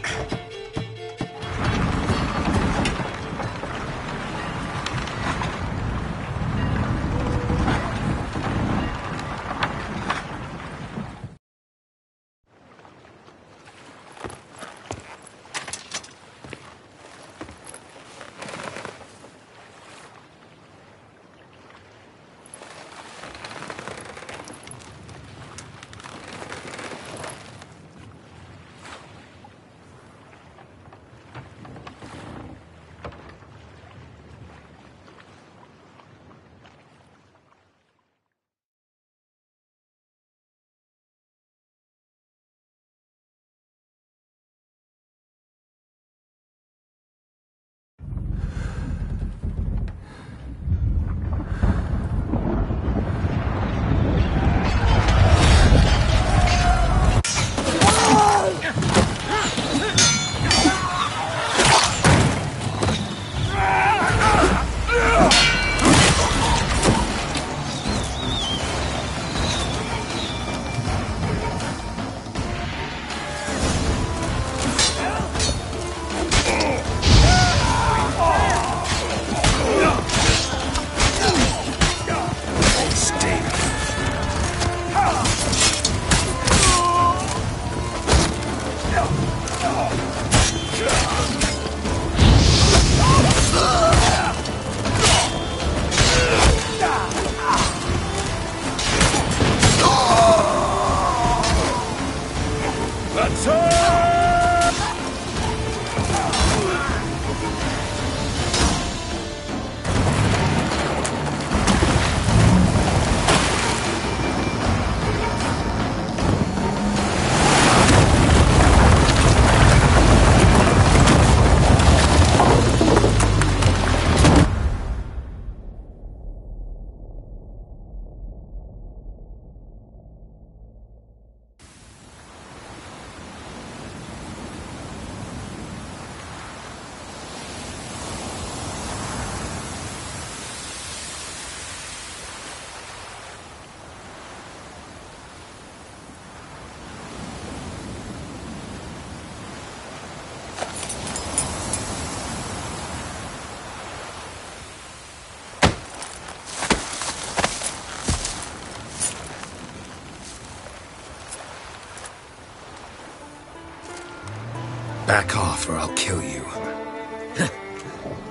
Back off or I'll kill you.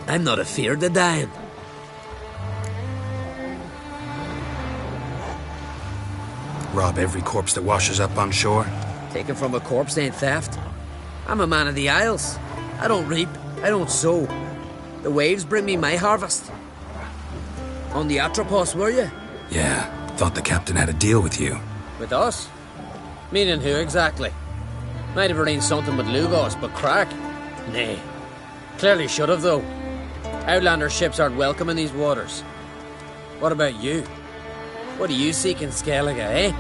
I'm not afeard of dying. Rob every corpse that washes up on shore? Taken from a corpse ain't theft. I'm a man of the Isles. I don't reap, I don't sow. The waves bring me my harvest. On the Atropos, were you? Yeah, thought the captain had a deal with you. With us? Meaning who exactly? Might have arranged something with Lugos, but crack? Nay. Clearly should have, though. Outlander ships aren't welcome in these waters. What about you? What do you seek in Skellige, eh?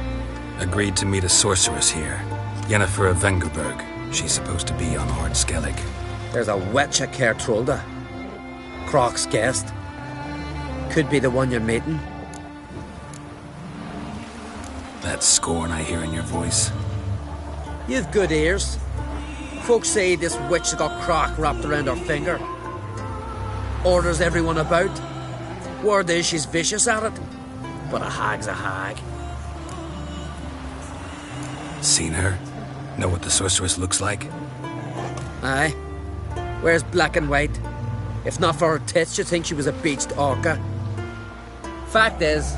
Agreed to meet a sorceress here. Yennefer of Vengerberg. She's supposed to be on Ord Skellig. There's a witch at Kertrolda. Croc's guest. Could be the one you're meeting. That scorn I hear in your voice. You've good ears. Folks say this witch has got croc wrapped around her finger. Orders everyone about. Word is she's vicious at it. But a hag's a hag. Seen her? Know what the sorceress looks like? Aye. Where's black and white? If not for her tits, you'd think she was a beached orca. Fact is,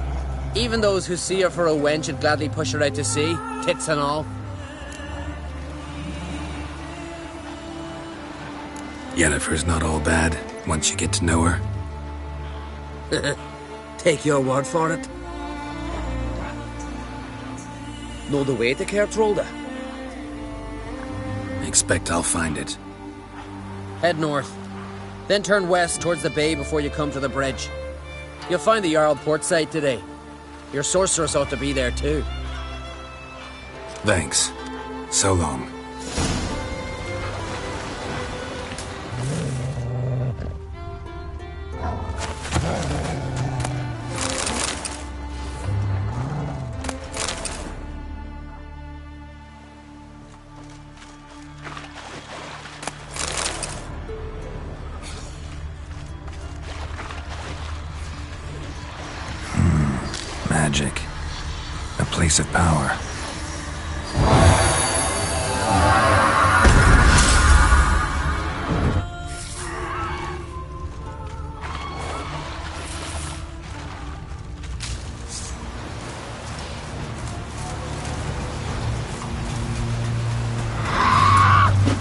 even those who see her for a wench would gladly push her out to sea, tits and all. Yennefer's not all bad, once you get to know her. Take your word for it. Know the way to Kertrolda? Expect I'll find it. Head north. Then turn west towards the bay before you come to the bridge. You'll find the Jarl port site today. Your sorceress ought to be there too. Thanks. So long. Magic. A place of power.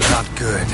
Not good.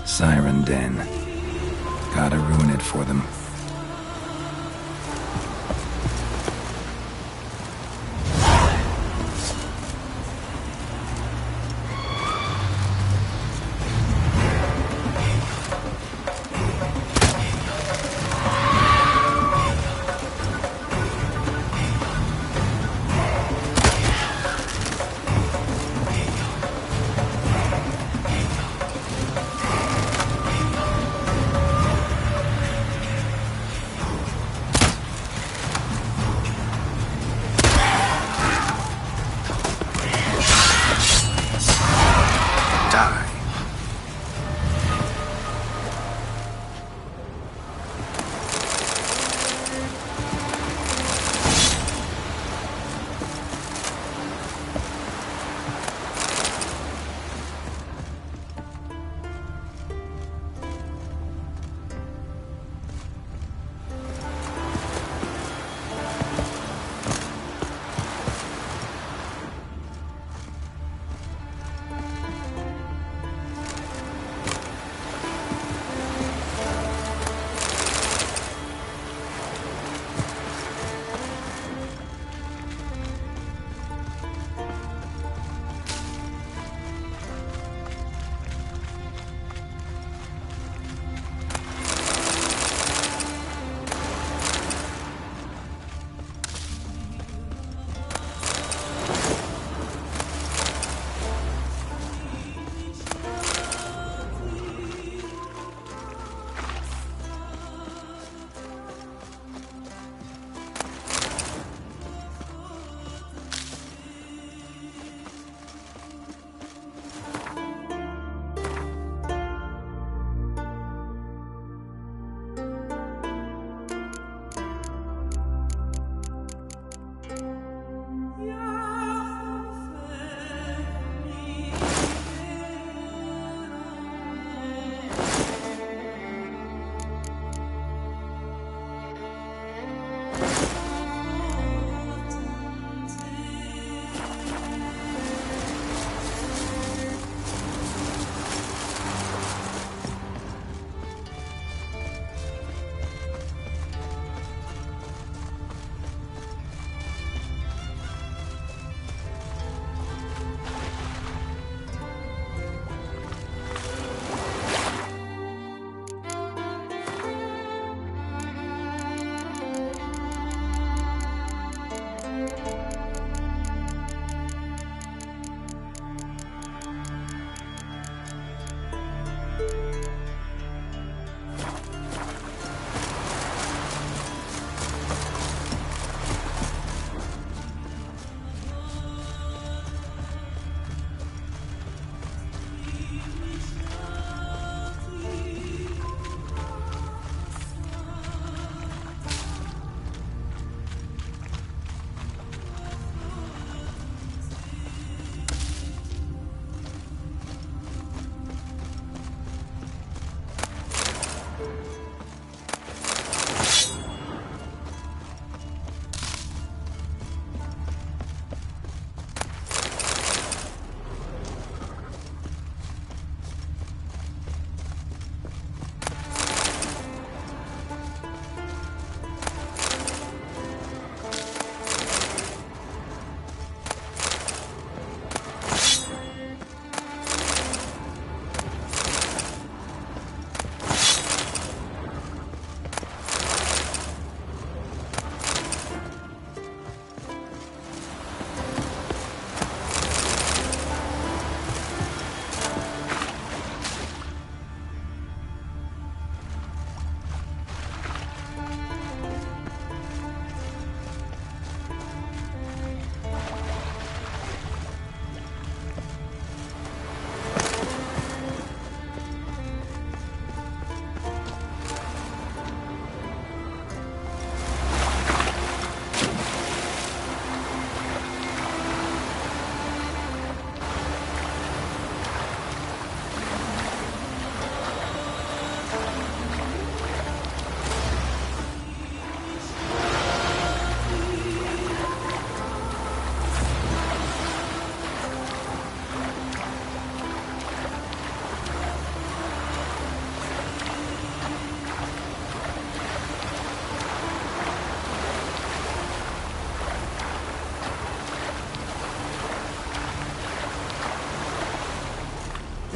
Siren Den. Gotta ruin it for them.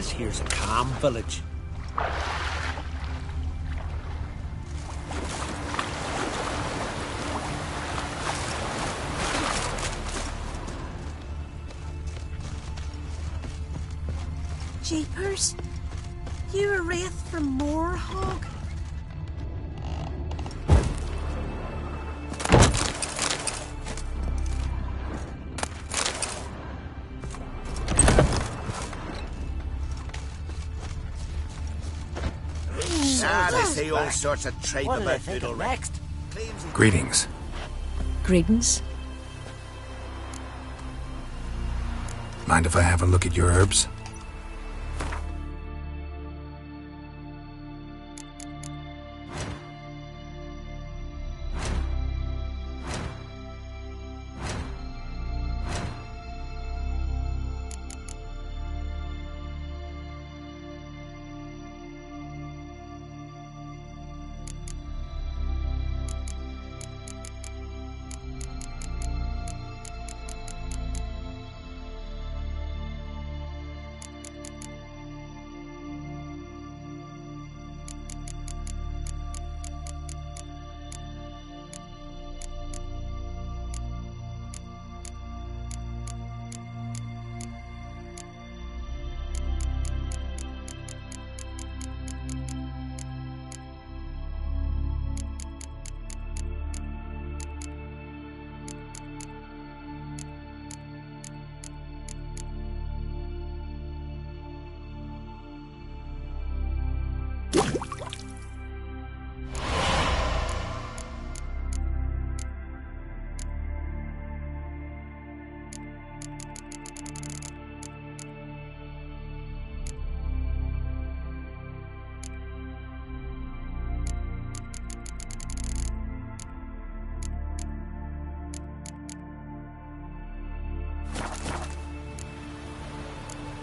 This here's a calm village. Jeepers, you a wraith from Moorhog? They say all sorts of tripe about Fiddle next. Greetings. Greetings. Mind if I have a look at your herbs?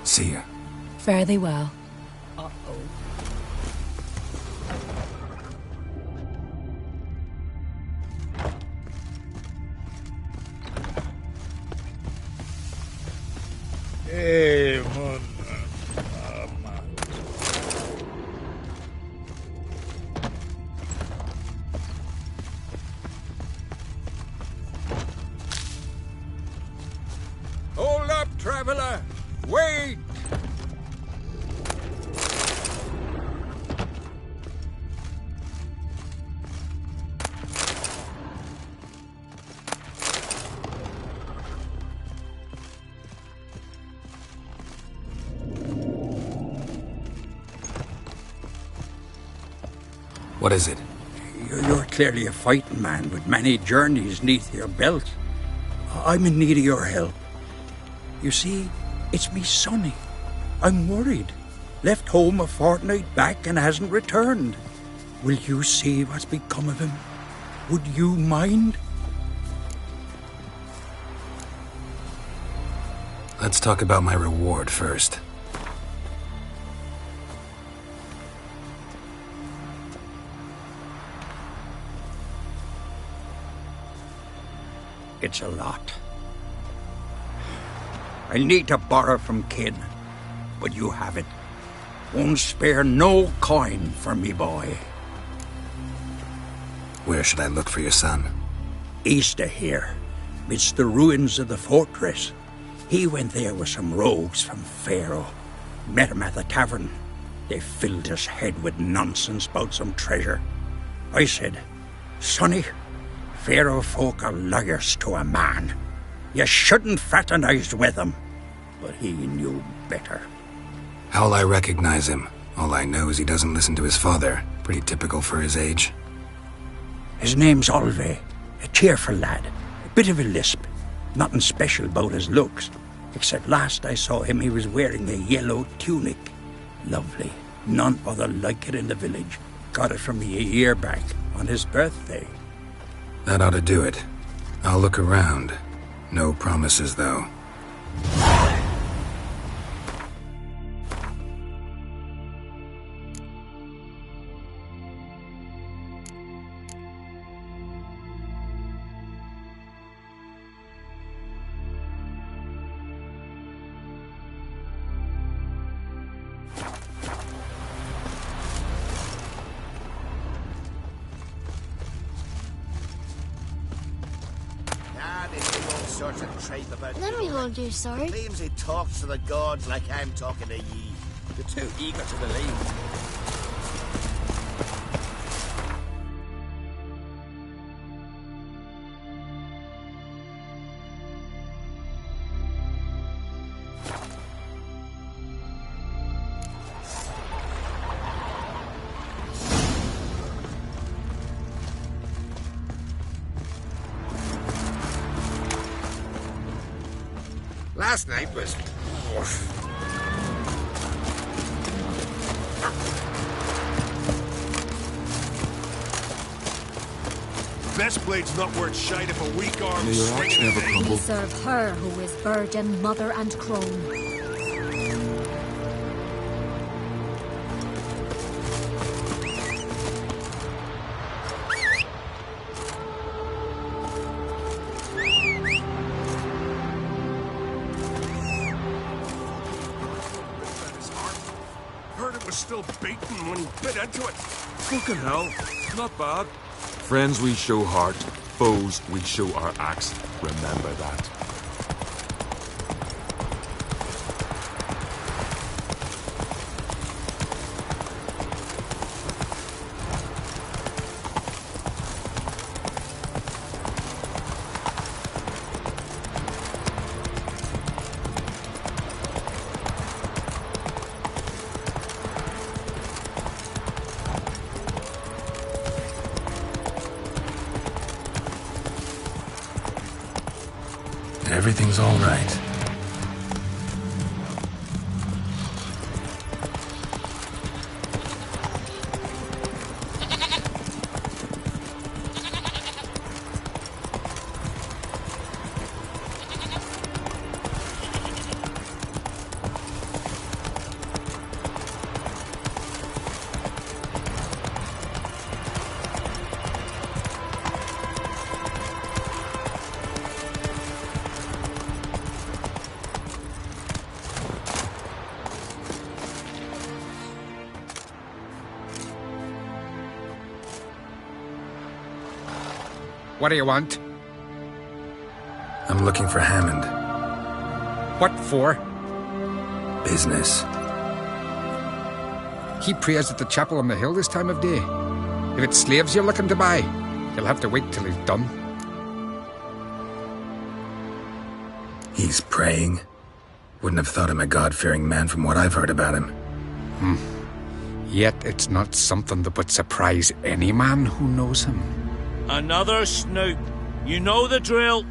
See ya. Fare thee well. Hey, mon. Hold up, traveler! Wait! What is it? You're clearly a fighting man with many journeys neath your belt. I'm in need of your help. You see, it's me Sonny. I'm worried. Left home a fortnight back and hasn't returned. Will you see what's become of him? Would you mind? Let's talk about my reward first. It's a lot. I need to borrow from Kid, but you have it. Won't spare no coin for me boy. Where should I look for your son? East of here, midst the ruins of the fortress. He went there with some rogues from Pharaoh. Met him at the tavern. They filled his head with nonsense about some treasure. I said, Sonny, Pharaoh folk are liars to a man. You shouldn't fraternize with them. But he knew better. How'll I recognize him? All I know is he doesn't listen to his father. Pretty typical for his age. His name's Olve, a cheerful lad. A bit of a lisp. Nothing special about his looks. Except last I saw him he was wearing a yellow tunic. Lovely. None other like it in the village. Got it from me a year back, on his birthday. That ought to do it. I'll look around. No promises, though. sort of tripe about... Let me hold you, sorry. Claims he talks to the gods like I'm talking to ye. You're too eager to believe. Last night was... Best blade's not worth shite if a weak arm May your axe never crumble. We serve her who is virgin, mother, and crone. Still beating when he bit into it. Fucking hell. Not bad. Friends we show heart, foes we show our axe. Remember that. Everything's all right. What do you want? I'm looking for Hammond. What for? Business. He prays at the chapel on the hill this time of day. If it's slaves you're looking to buy, you'll have to wait till he's done. He's praying? Wouldn't have thought him a God-fearing man from what I've heard about him. Yet it's not something that would surprise any man who knows him. Another snoop. You know the drill.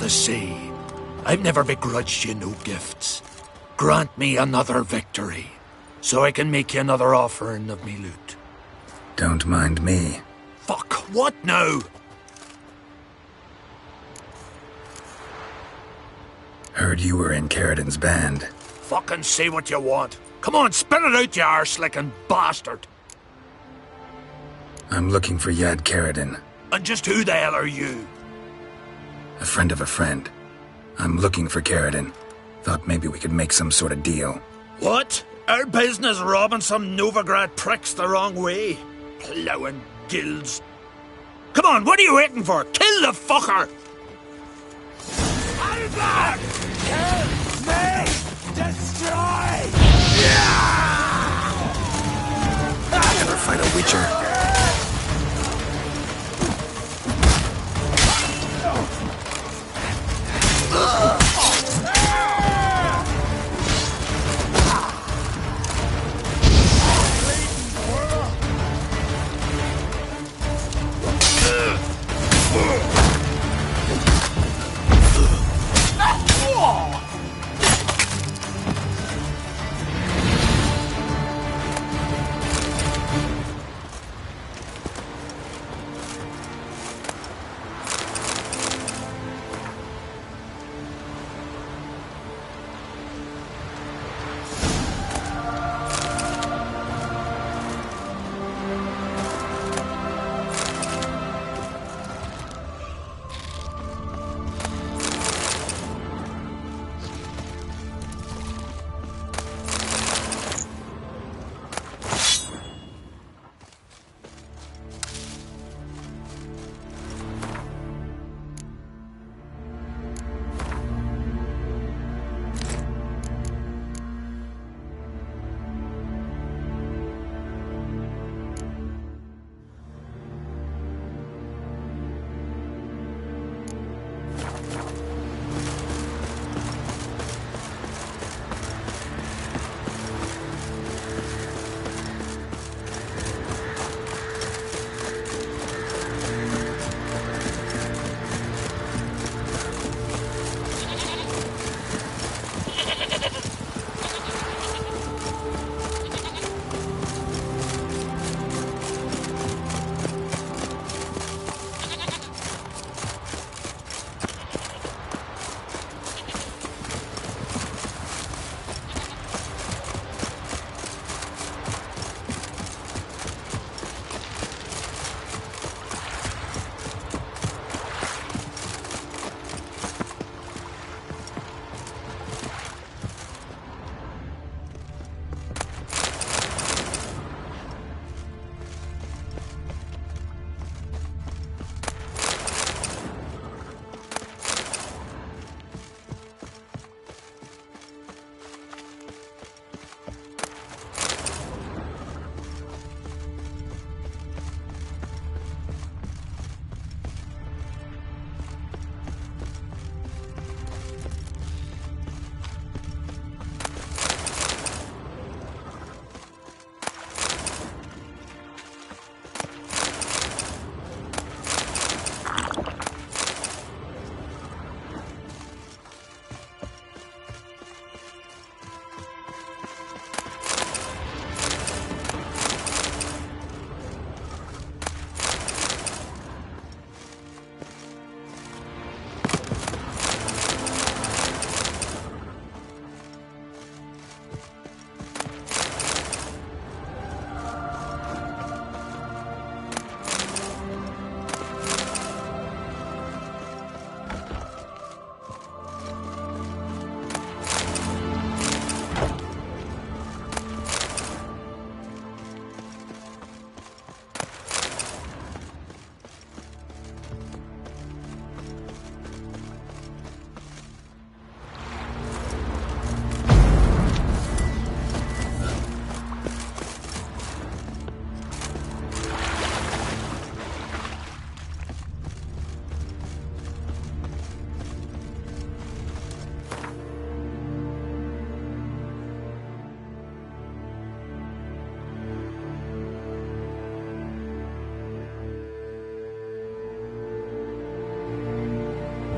the sea. I've never begrudged you no gifts. Grant me another victory, so I can make you another offering of me loot. Don't mind me. Fuck, what now? Heard you were in Carradin's band. Fucking say what you want. Come on, spit it out, you arse-licking bastard. I'm looking for Yad Carradin. And just who the hell are you? A friend of a friend. I'm looking for Carradin. Thought maybe we could make some sort of deal. What? Our business robbing some Novigrad pricks the wrong way? Plowing guilds. Come on, what are you waiting for? Kill the fucker! Alba! Kill me! Destroy! Never fight a witcher.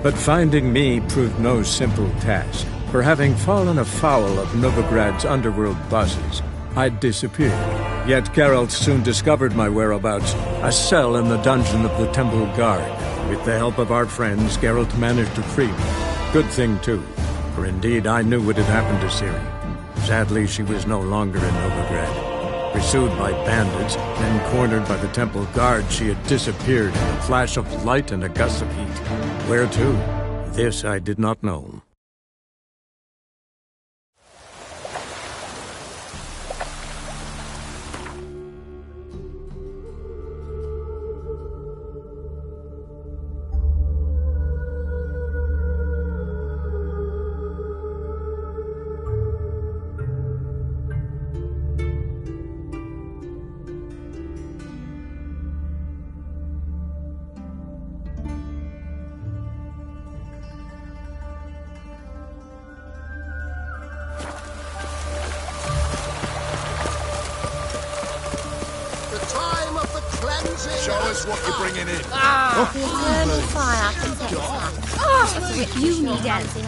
But finding me proved no simple task, for having fallen afoul of Novigrad's underworld bosses, I'd disappeared. Yet Geralt soon discovered my whereabouts, a cell in the dungeon of the Temple Guard. With the help of our friends, Geralt managed to free me. Good thing, too, for indeed I knew what had happened to Ciri. Sadly, she was no longer in Novigrad. Pursued by bandits, then cornered by the Temple Guard, she had disappeared in a flash of light and a gust of heat. Where to? This I did not know. Show us what you're bringing in. The eternal fire contents. You need handy.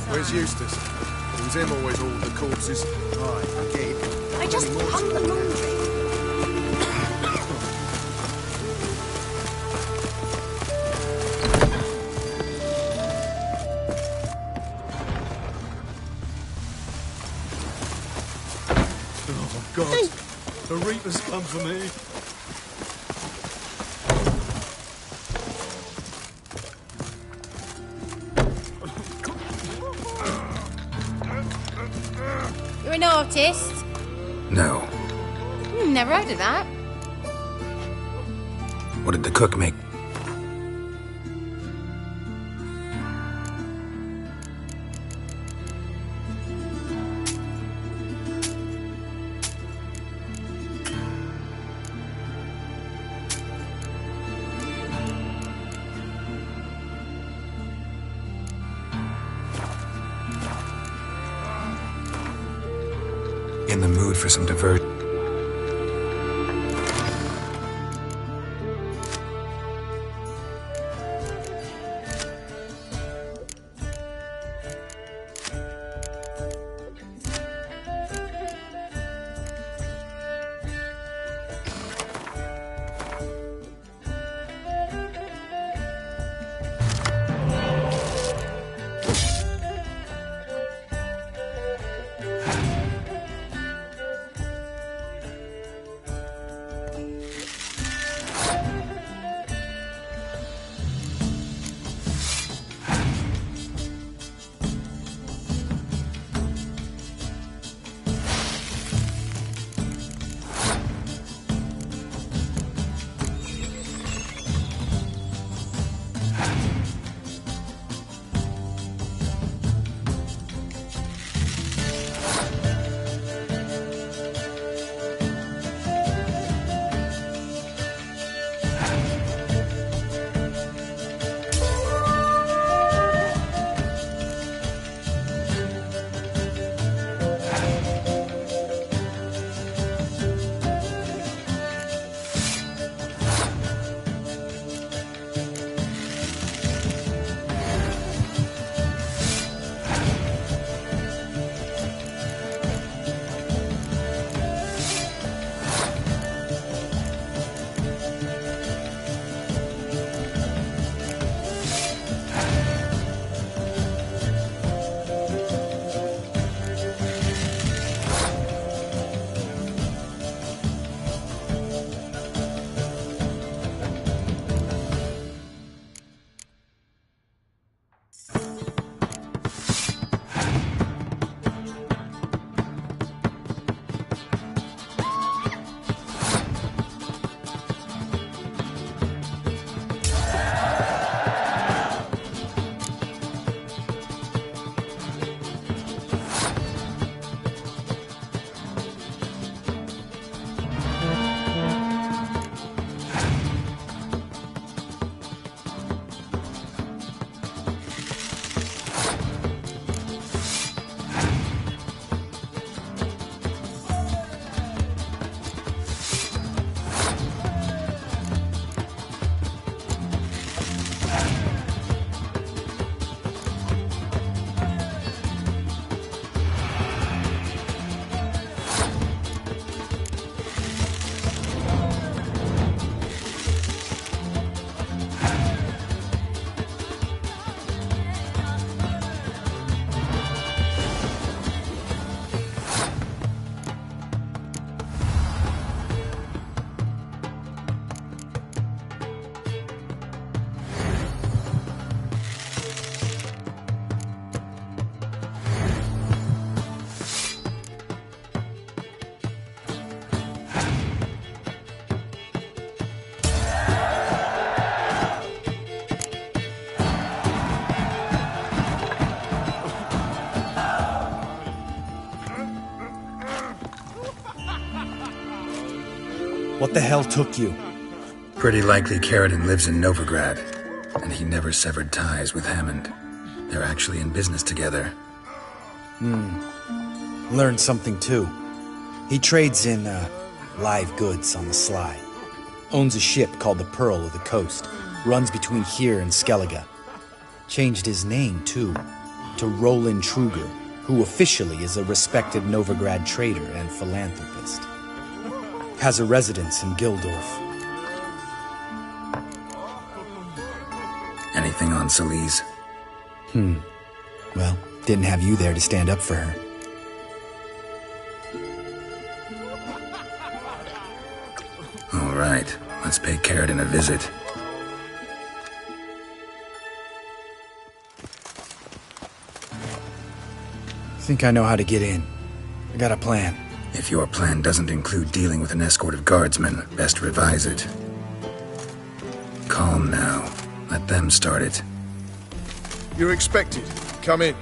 Where's Eustace? It was him always all the corpses. Right, I get it. I just hung the laundry. Oh, God. The Reaper's come for me. You're an artist? No. Never heard of that. What did the cook make? In the mood for some diversion. What the hell took you? Pretty likely Carradine lives in Novigrad, and he never severed ties with Hammond. They're actually in business together. Learned something too. He trades in, live goods on the sly. Owns a ship called the Pearl of the Coast. Runs between here and Skellige. Changed his name, too, to Roland Truger, who officially is a respected Novigrad trader and philanthropist. Has a residence in Gildorf. Anything on Celise? Well, didn't have you there to stand up for her. All right, let's pay Carradine a visit. Think I know how to get in. I got a plan. If your plan doesn't include dealing with an escort of guardsmen, best revise it. Calm now. Let them start it. You're expected. Come in.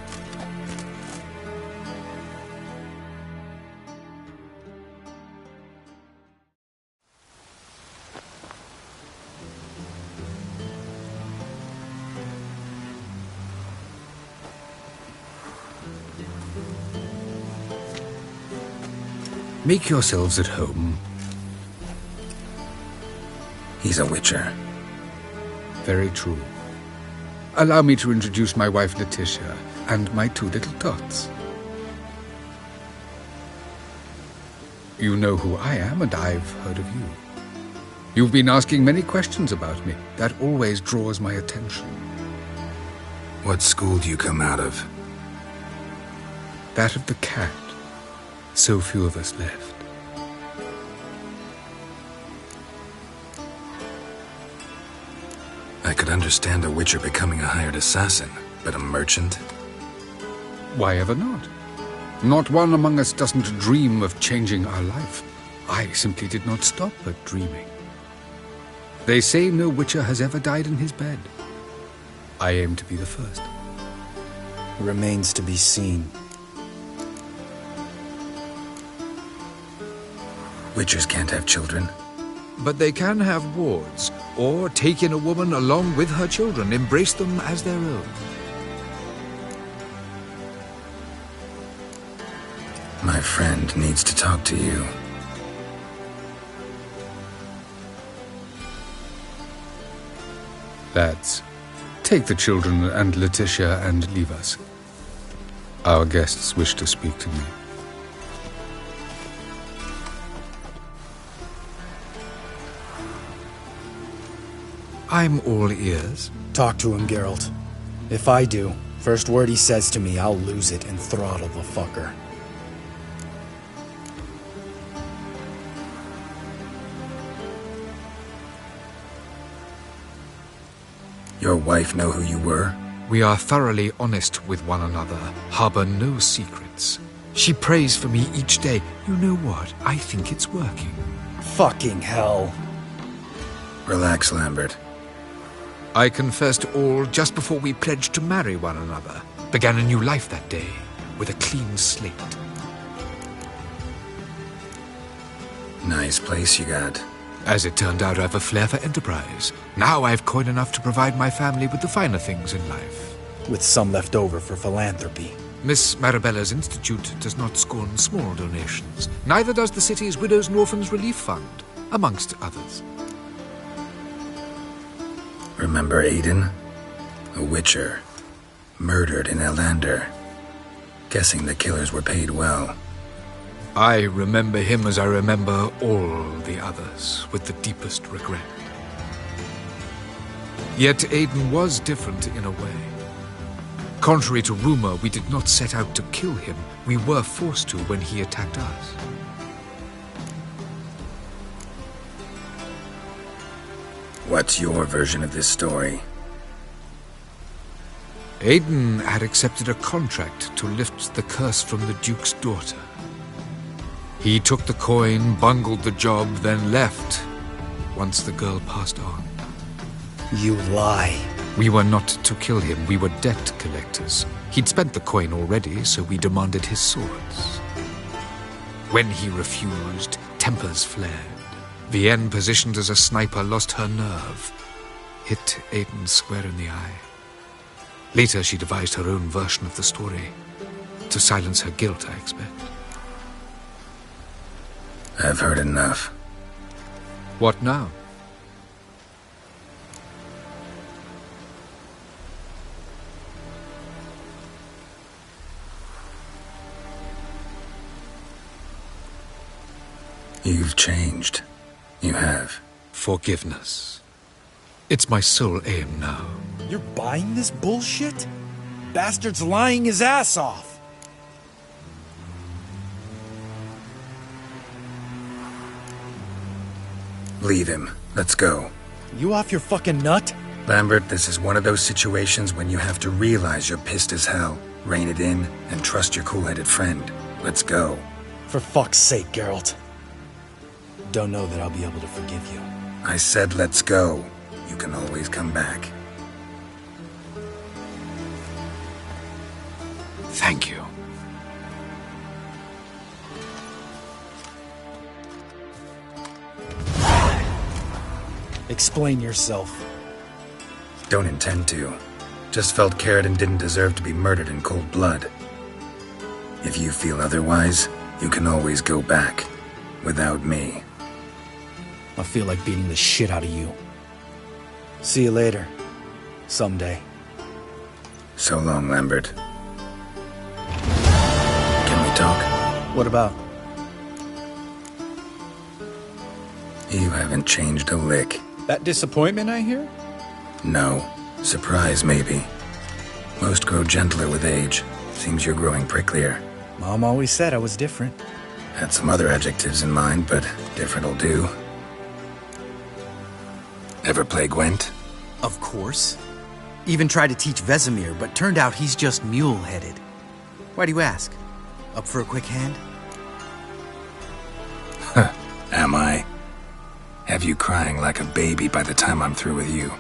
Make yourselves at home. He's a witcher. Very true. Allow me to introduce my wife Letitia and my two little tots. You know who I am, and I've heard of you. You've been asking many questions about me. That always draws my attention. What school do you come out of? That of the cat. So few of us left. I could understand a witcher becoming a hired assassin, but a merchant? Why ever not? Not one among us doesn't dream of changing our life. I simply did not stop at dreaming. They say no witcher has ever died in his bed. I aim to be the first. Remains to be seen. Witchers can't have children. But they can have wards, or take in a woman along with her children, embrace them as their own. My friend needs to talk to you. Lads, take the children and Letitia and leave us. Our guests wish to speak to me. I'm all ears. Talk to him, Geralt. If I do, first word he says to me, I'll lose it and throttle the fucker. Your wife know who you were? We are thoroughly honest with one another, harbor no secrets. She prays for me each day. You know what? I think it's working. Fucking hell. Relax, Lambert. I confessed all just before we pledged to marry one another. Began a new life that day, with a clean slate. Nice place you got. As it turned out, I have a flair for enterprise. Now I have coin enough to provide my family with the finer things in life. With some left over for philanthropy. Miss Marabella's institute does not scorn small donations. Neither does the city's Widows and Orphans Relief Fund, amongst others. Remember Aiden? A witcher. Murdered in Elander. Guessing the killers were paid well. I remember him as I remember all the others, with the deepest regret. Yet Aiden was different in a way. Contrary to rumor, we did not set out to kill him. We were forced to when he attacked us. What's your version of this story? Aiden had accepted a contract to lift the curse from the Duke's daughter. He took the coin, bungled the job, then left, once the girl passed on. You lie. We were not to kill him, we were debt collectors. He'd spent the coin already, so we demanded his swords. When he refused, tempers flared. Vienne, positioned as a sniper, lost her nerve. Hit Aiden square in the eye. Later, she devised her own version of the story. To silence her guilt, I expect. I've heard enough. What now? You've changed. You have. Forgiveness. It's my sole aim now. You're buying this bullshit? Bastard's lying his ass off. Leave him. Let's go. You off your fucking nut? Lambert, this is one of those situations when you have to realize you're pissed as hell, rein it in, and trust your cool-headed friend. Let's go. For fuck's sake, Geralt. Don't know that I'll be able to forgive you. I said let's go. You can always come back. Thank you. Explain yourself. Don't intend to. Just felt Carradine didn't deserve to be murdered in cold blood. If you feel otherwise, you can always go back. Without me. I feel like beating the shit out of you. See you later. Someday. So long, Lambert. Can we talk? What about? You haven't changed a lick. That disappointment I hear? No. Surprise, maybe. Most grow gentler with age. Seems you're growing pricklier. Mom always said I was different. Had some other adjectives in mind, but different'll do. Ever play Gwent? Of course. Even tried to teach Vesemir, but turned out he's just mule-headed. Why do you ask? Up for a quick hand? Am I? Have you crying like a baby by the time I'm through with you?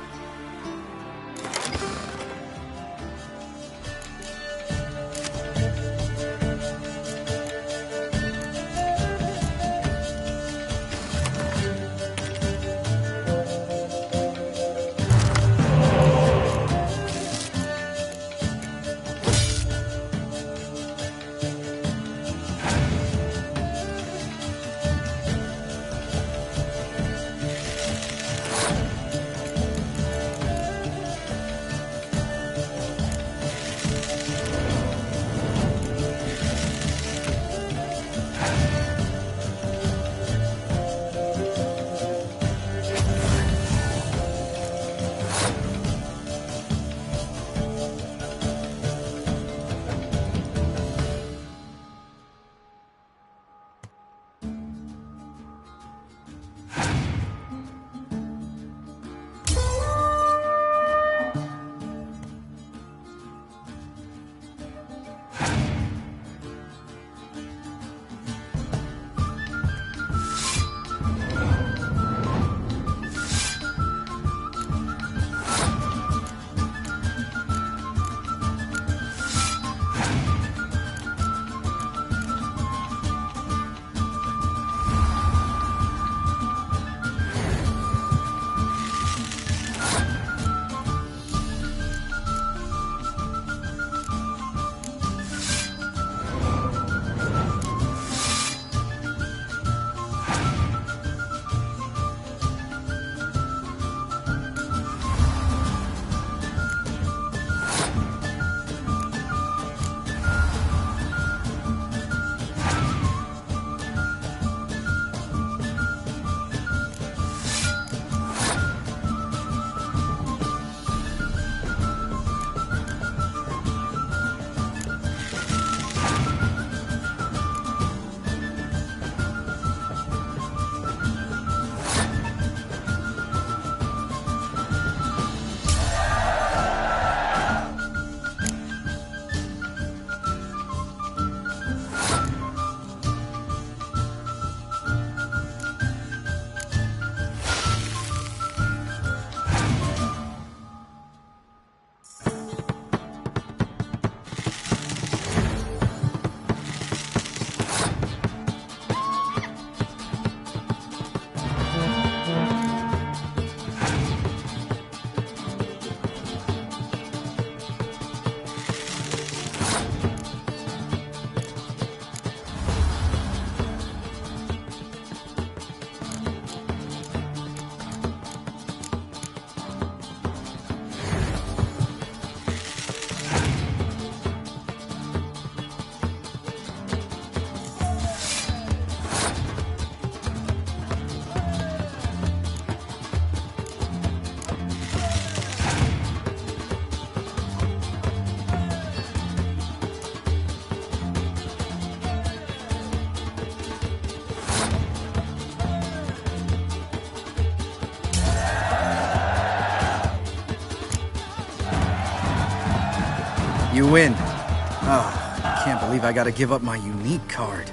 You win. Oh, I can't believe I gotta give up my unique card.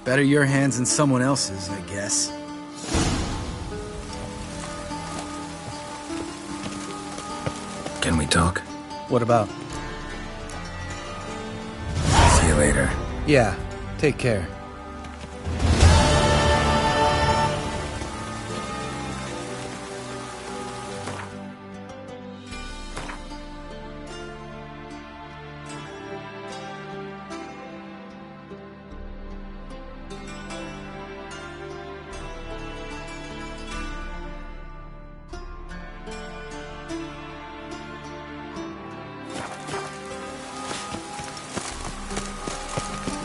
Better your hands than someone else's, I guess. Can we talk? What about? See you later. Yeah, take care.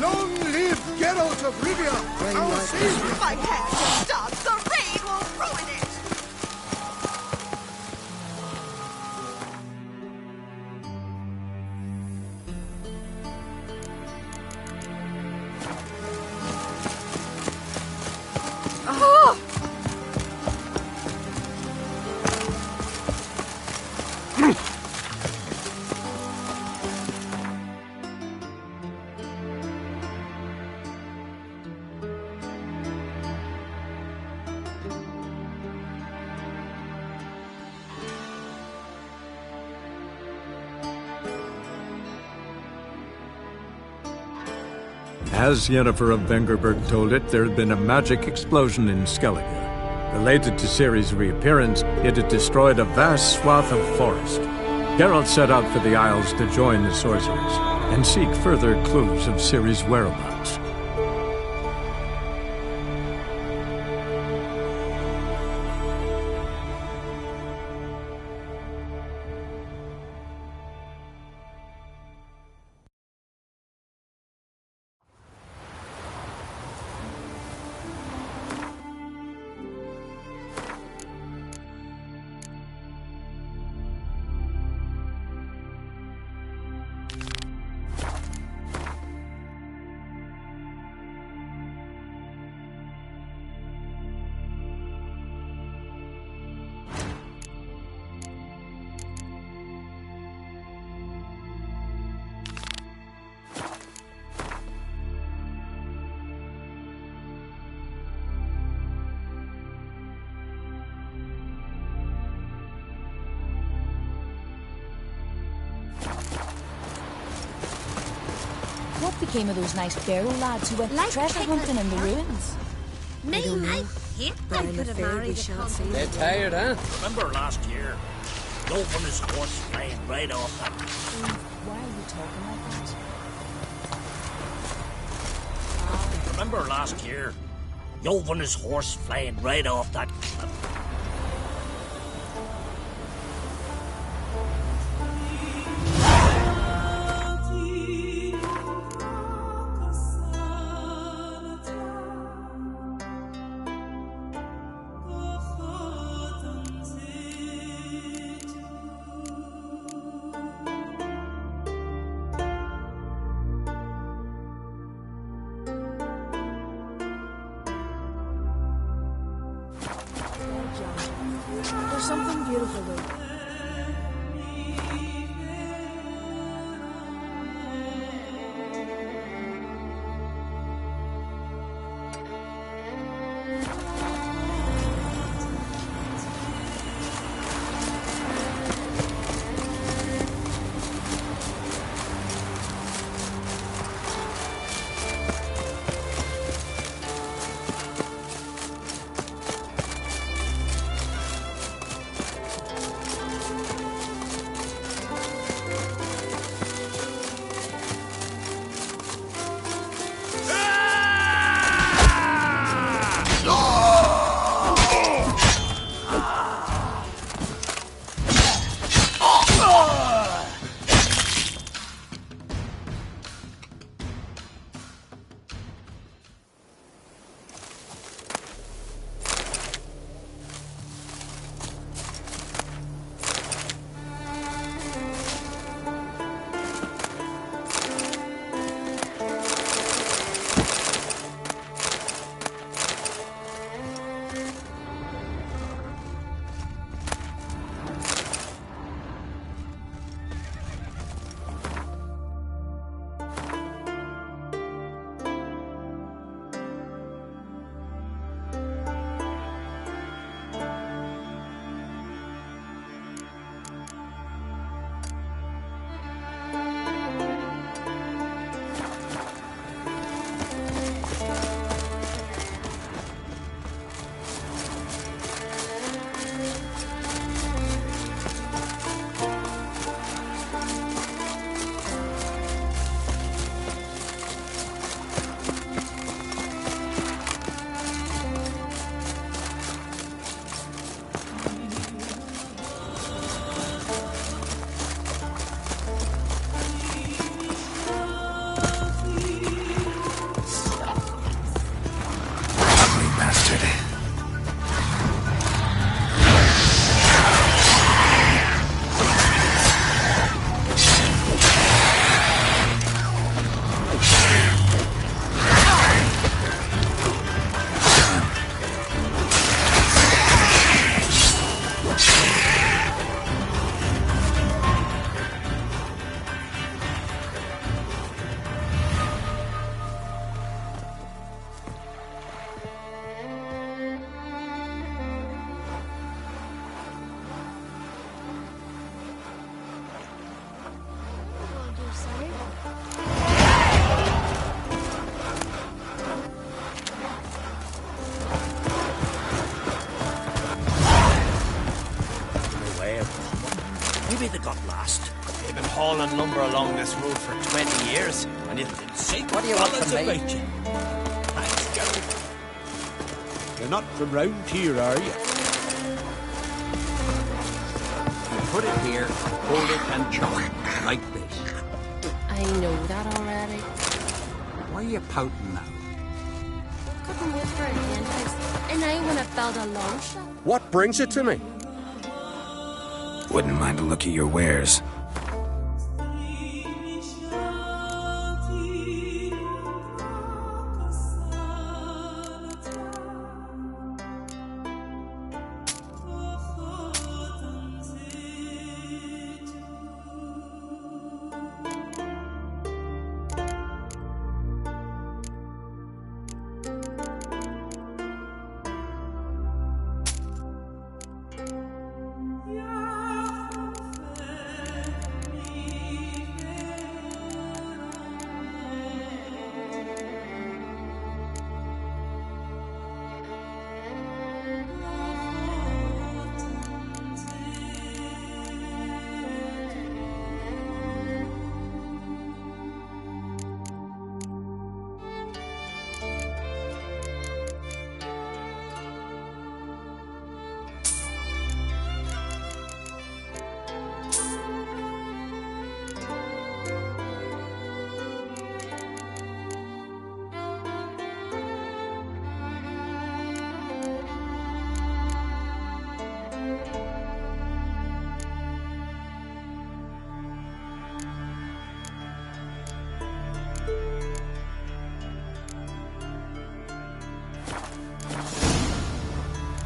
Long live Geralt of Rivia! Our savior! My hair just starts. The rain will ruin it. Oh! As Yennefer of Vengerberg told it, there had been a magic explosion in Skellige. Related to Ciri's reappearance, it had destroyed a vast swath of forest. Geralt set out for the Isles to join the sorcerers and seek further clues of Ciri's whereabouts. What became of those nice barrel lads who went treasure hunting in the ruins? Me, I hate them for the married couple. They're tired, huh? Remember last year? Dolph on his horse flying right off that. Why are you talking like that? Remember last year? Yolf on his horse flying right off that cliff. There's something beautiful there. this road for 20 years, and you say What do you want from me? Thanks, Gary. You're not from round here, are you? You put it here, hold it and chop it, like this. I know that already. Why are you pouting now? Couldn't wait for a penthouse, and I want to build a long shop. What brings it to me? Wouldn't mind a look at your wares.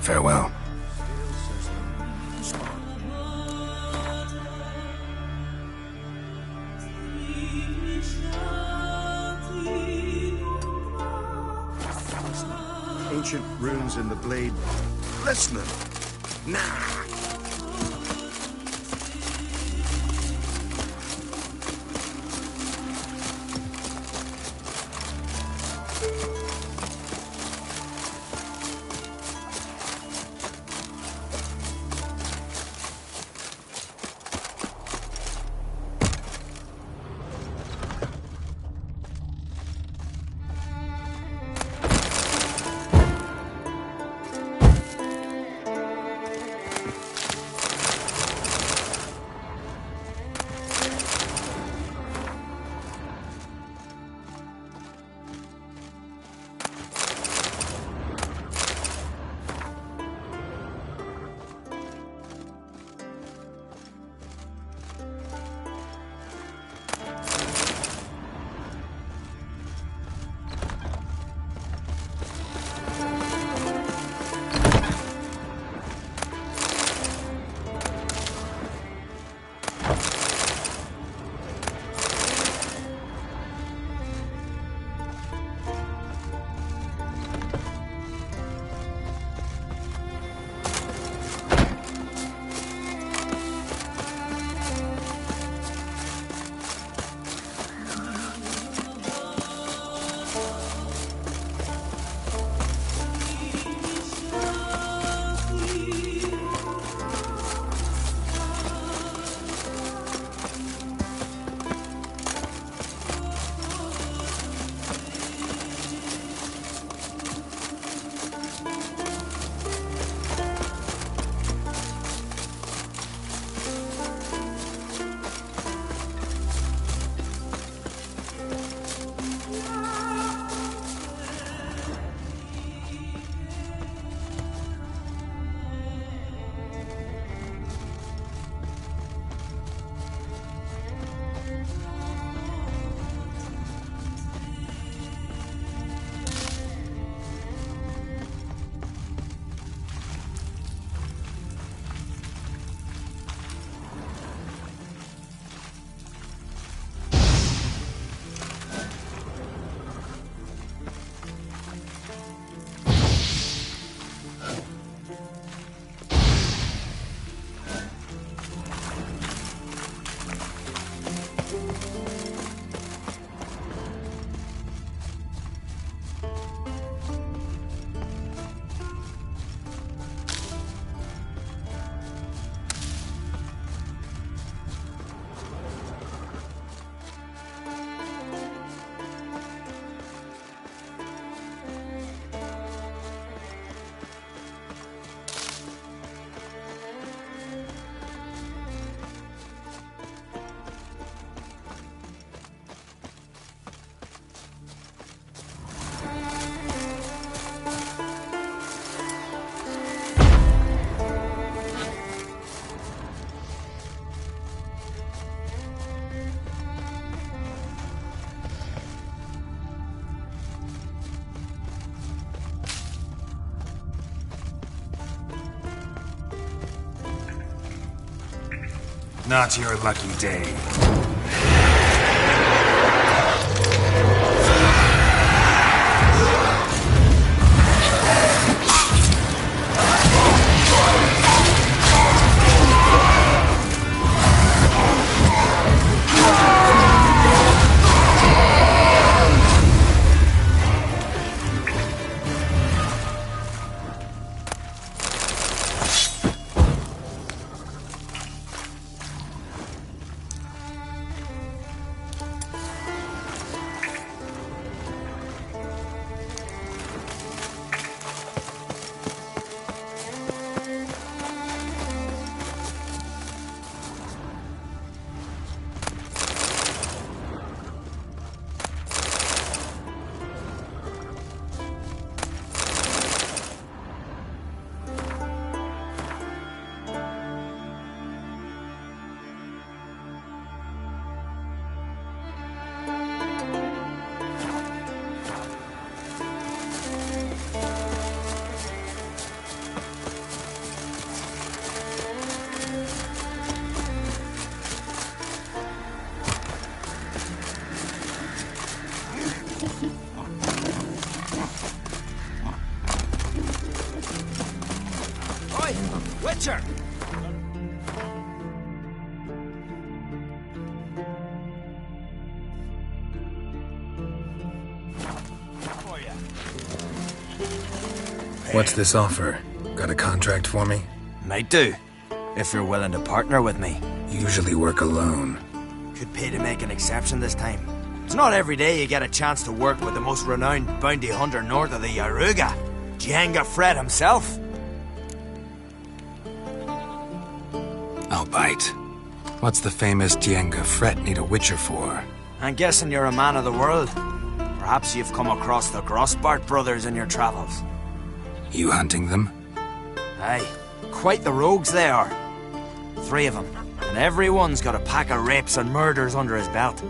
Farewell. Ancient runes in the blade. Listening. Nah. Not your lucky day. Witcher! What's this offer? Got a contract for me? Might do, if you're willing to partner with me. Usually work alone. Could pay to make an exception this time. It's not every day you get a chance to work with the most renowned bounty hunter north of the Yaruga, Jenga Fred himself. I'll bite. What's the famous Jenga Fred need a witcher for? I'm guessing you're a man of the world. Perhaps you've come across the Grossbart brothers in your travels. You hunting them? Aye, quite the rogues they are. 3 of them, and every one's got a pack of rapes and murders under his belt.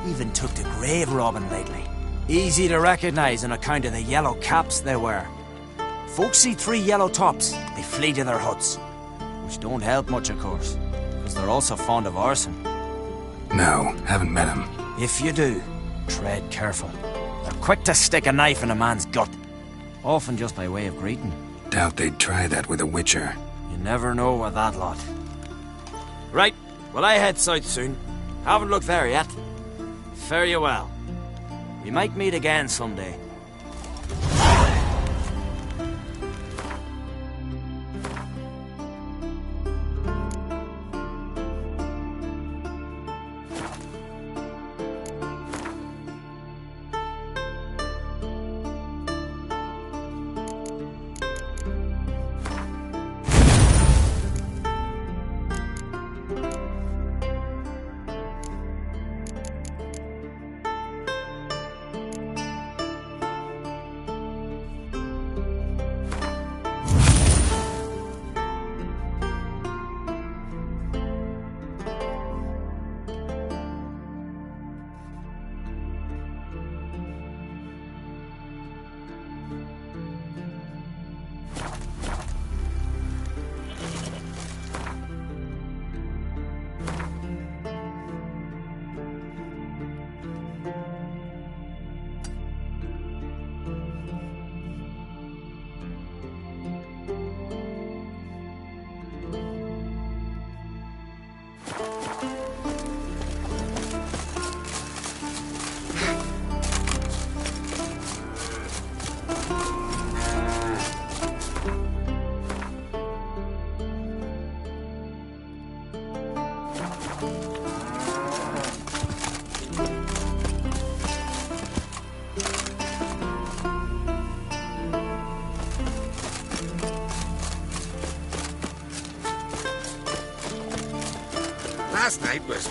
Even took to grave robbing lately. Easy to recognize on account of the yellow caps they wear. Folks see 3 yellow tops, they flee to their huts. Which don't help much, of course, because they're also fond of arson. No, haven't met him. If you do, tread careful. They're quick to stick a knife in a man's gut. Often just by way of greeting. Doubt they'd try that with a witcher. You never know with that lot. Right, well I head south soon. Haven't looked there yet. Fare you well. We might meet again someday. Last night was...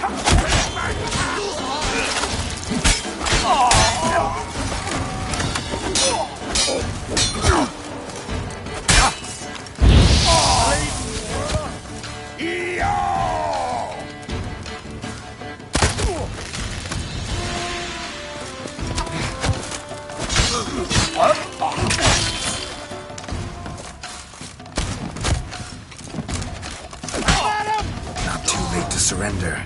Not too late to surrender.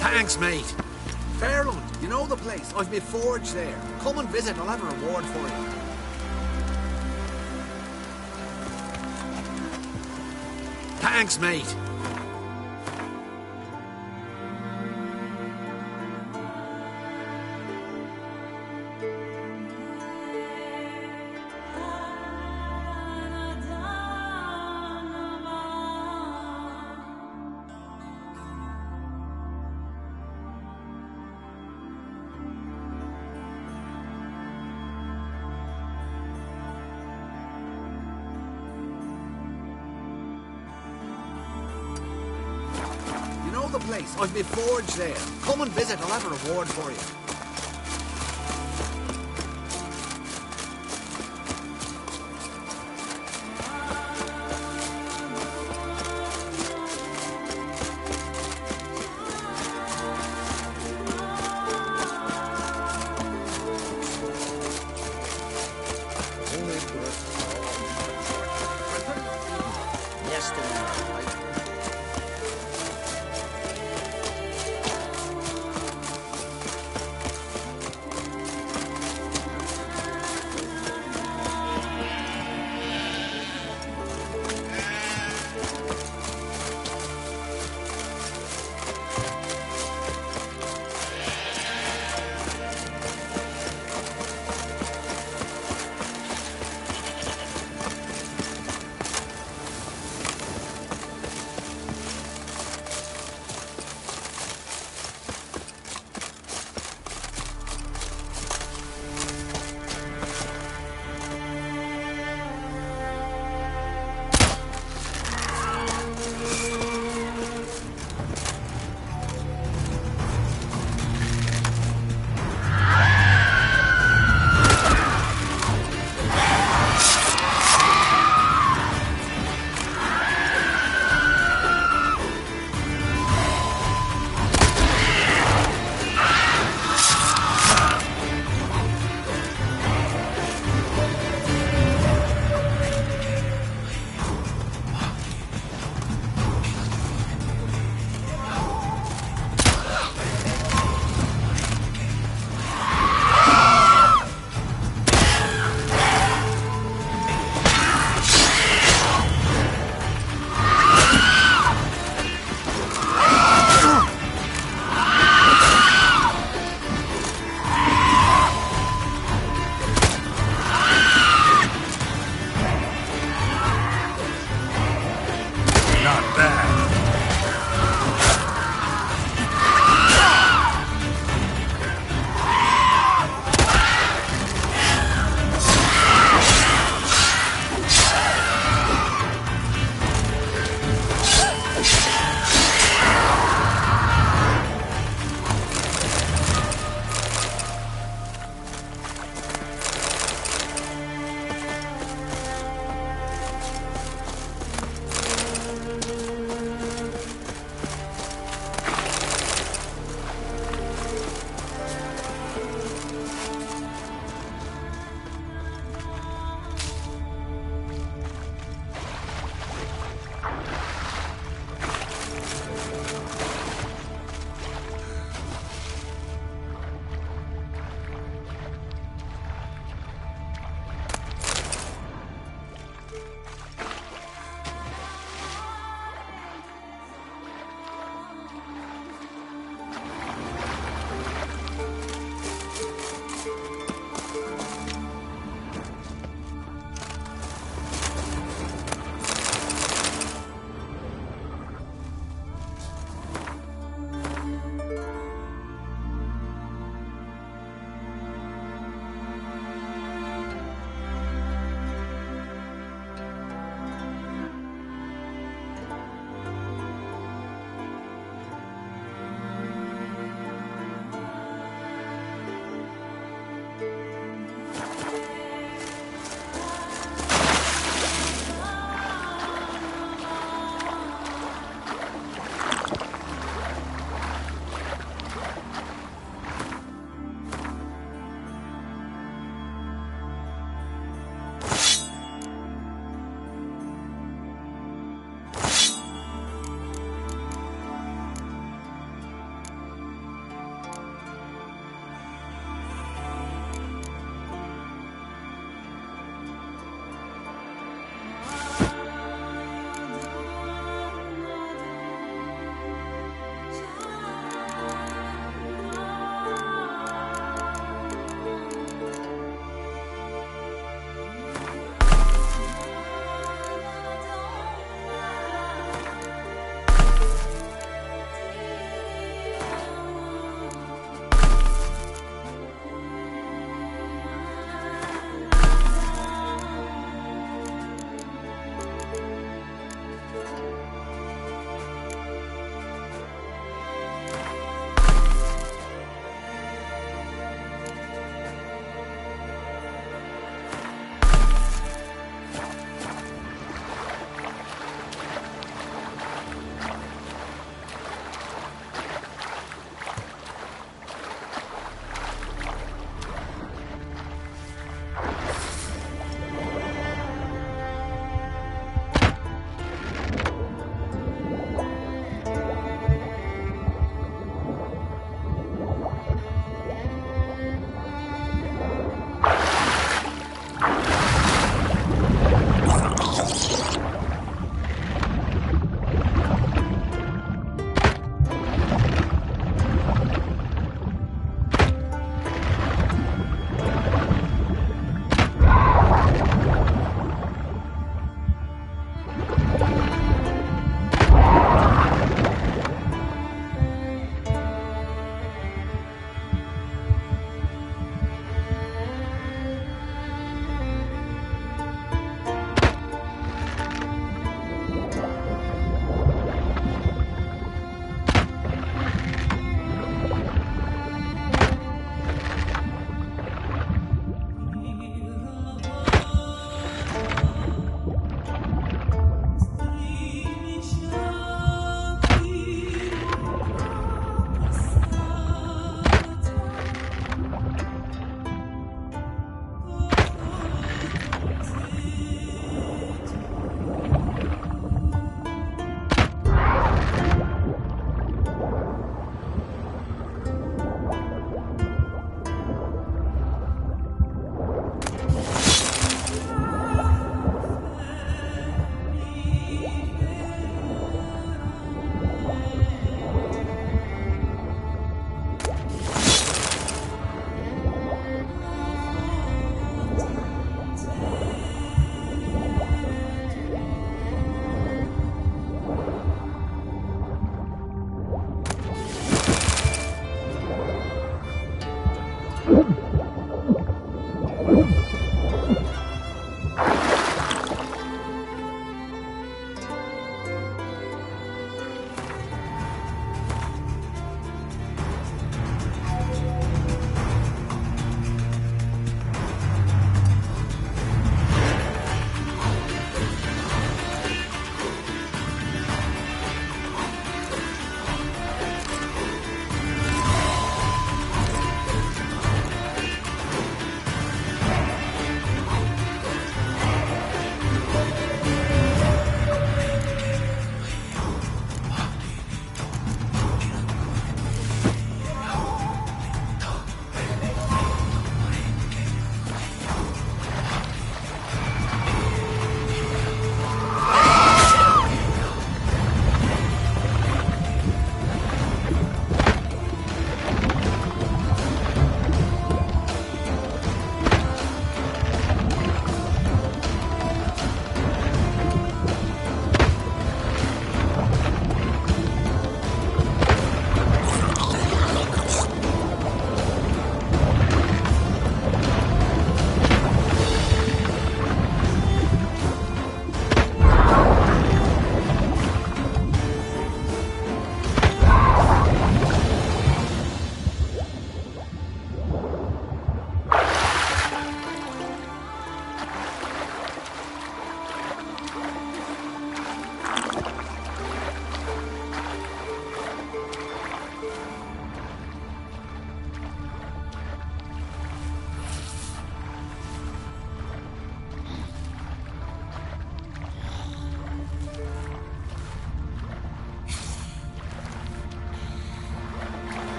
Thanks, mate. Fairland, you know the place. I've my forge there. Come and visit, I'll have a reward for you. Thanks, mate. The place. I've my forge there. Come and visit, I'll have a reward for you.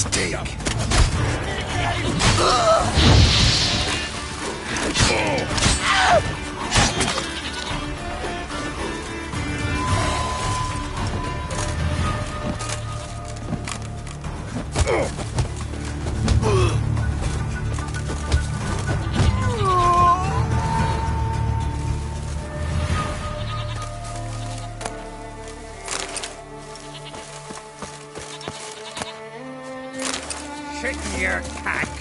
mistake. Sit in your tax.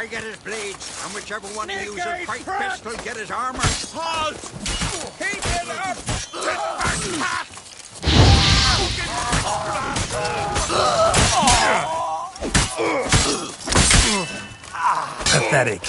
I get his blades, and whichever one he uses fight best will get his armor. Halt! Keep it up! Pathetic.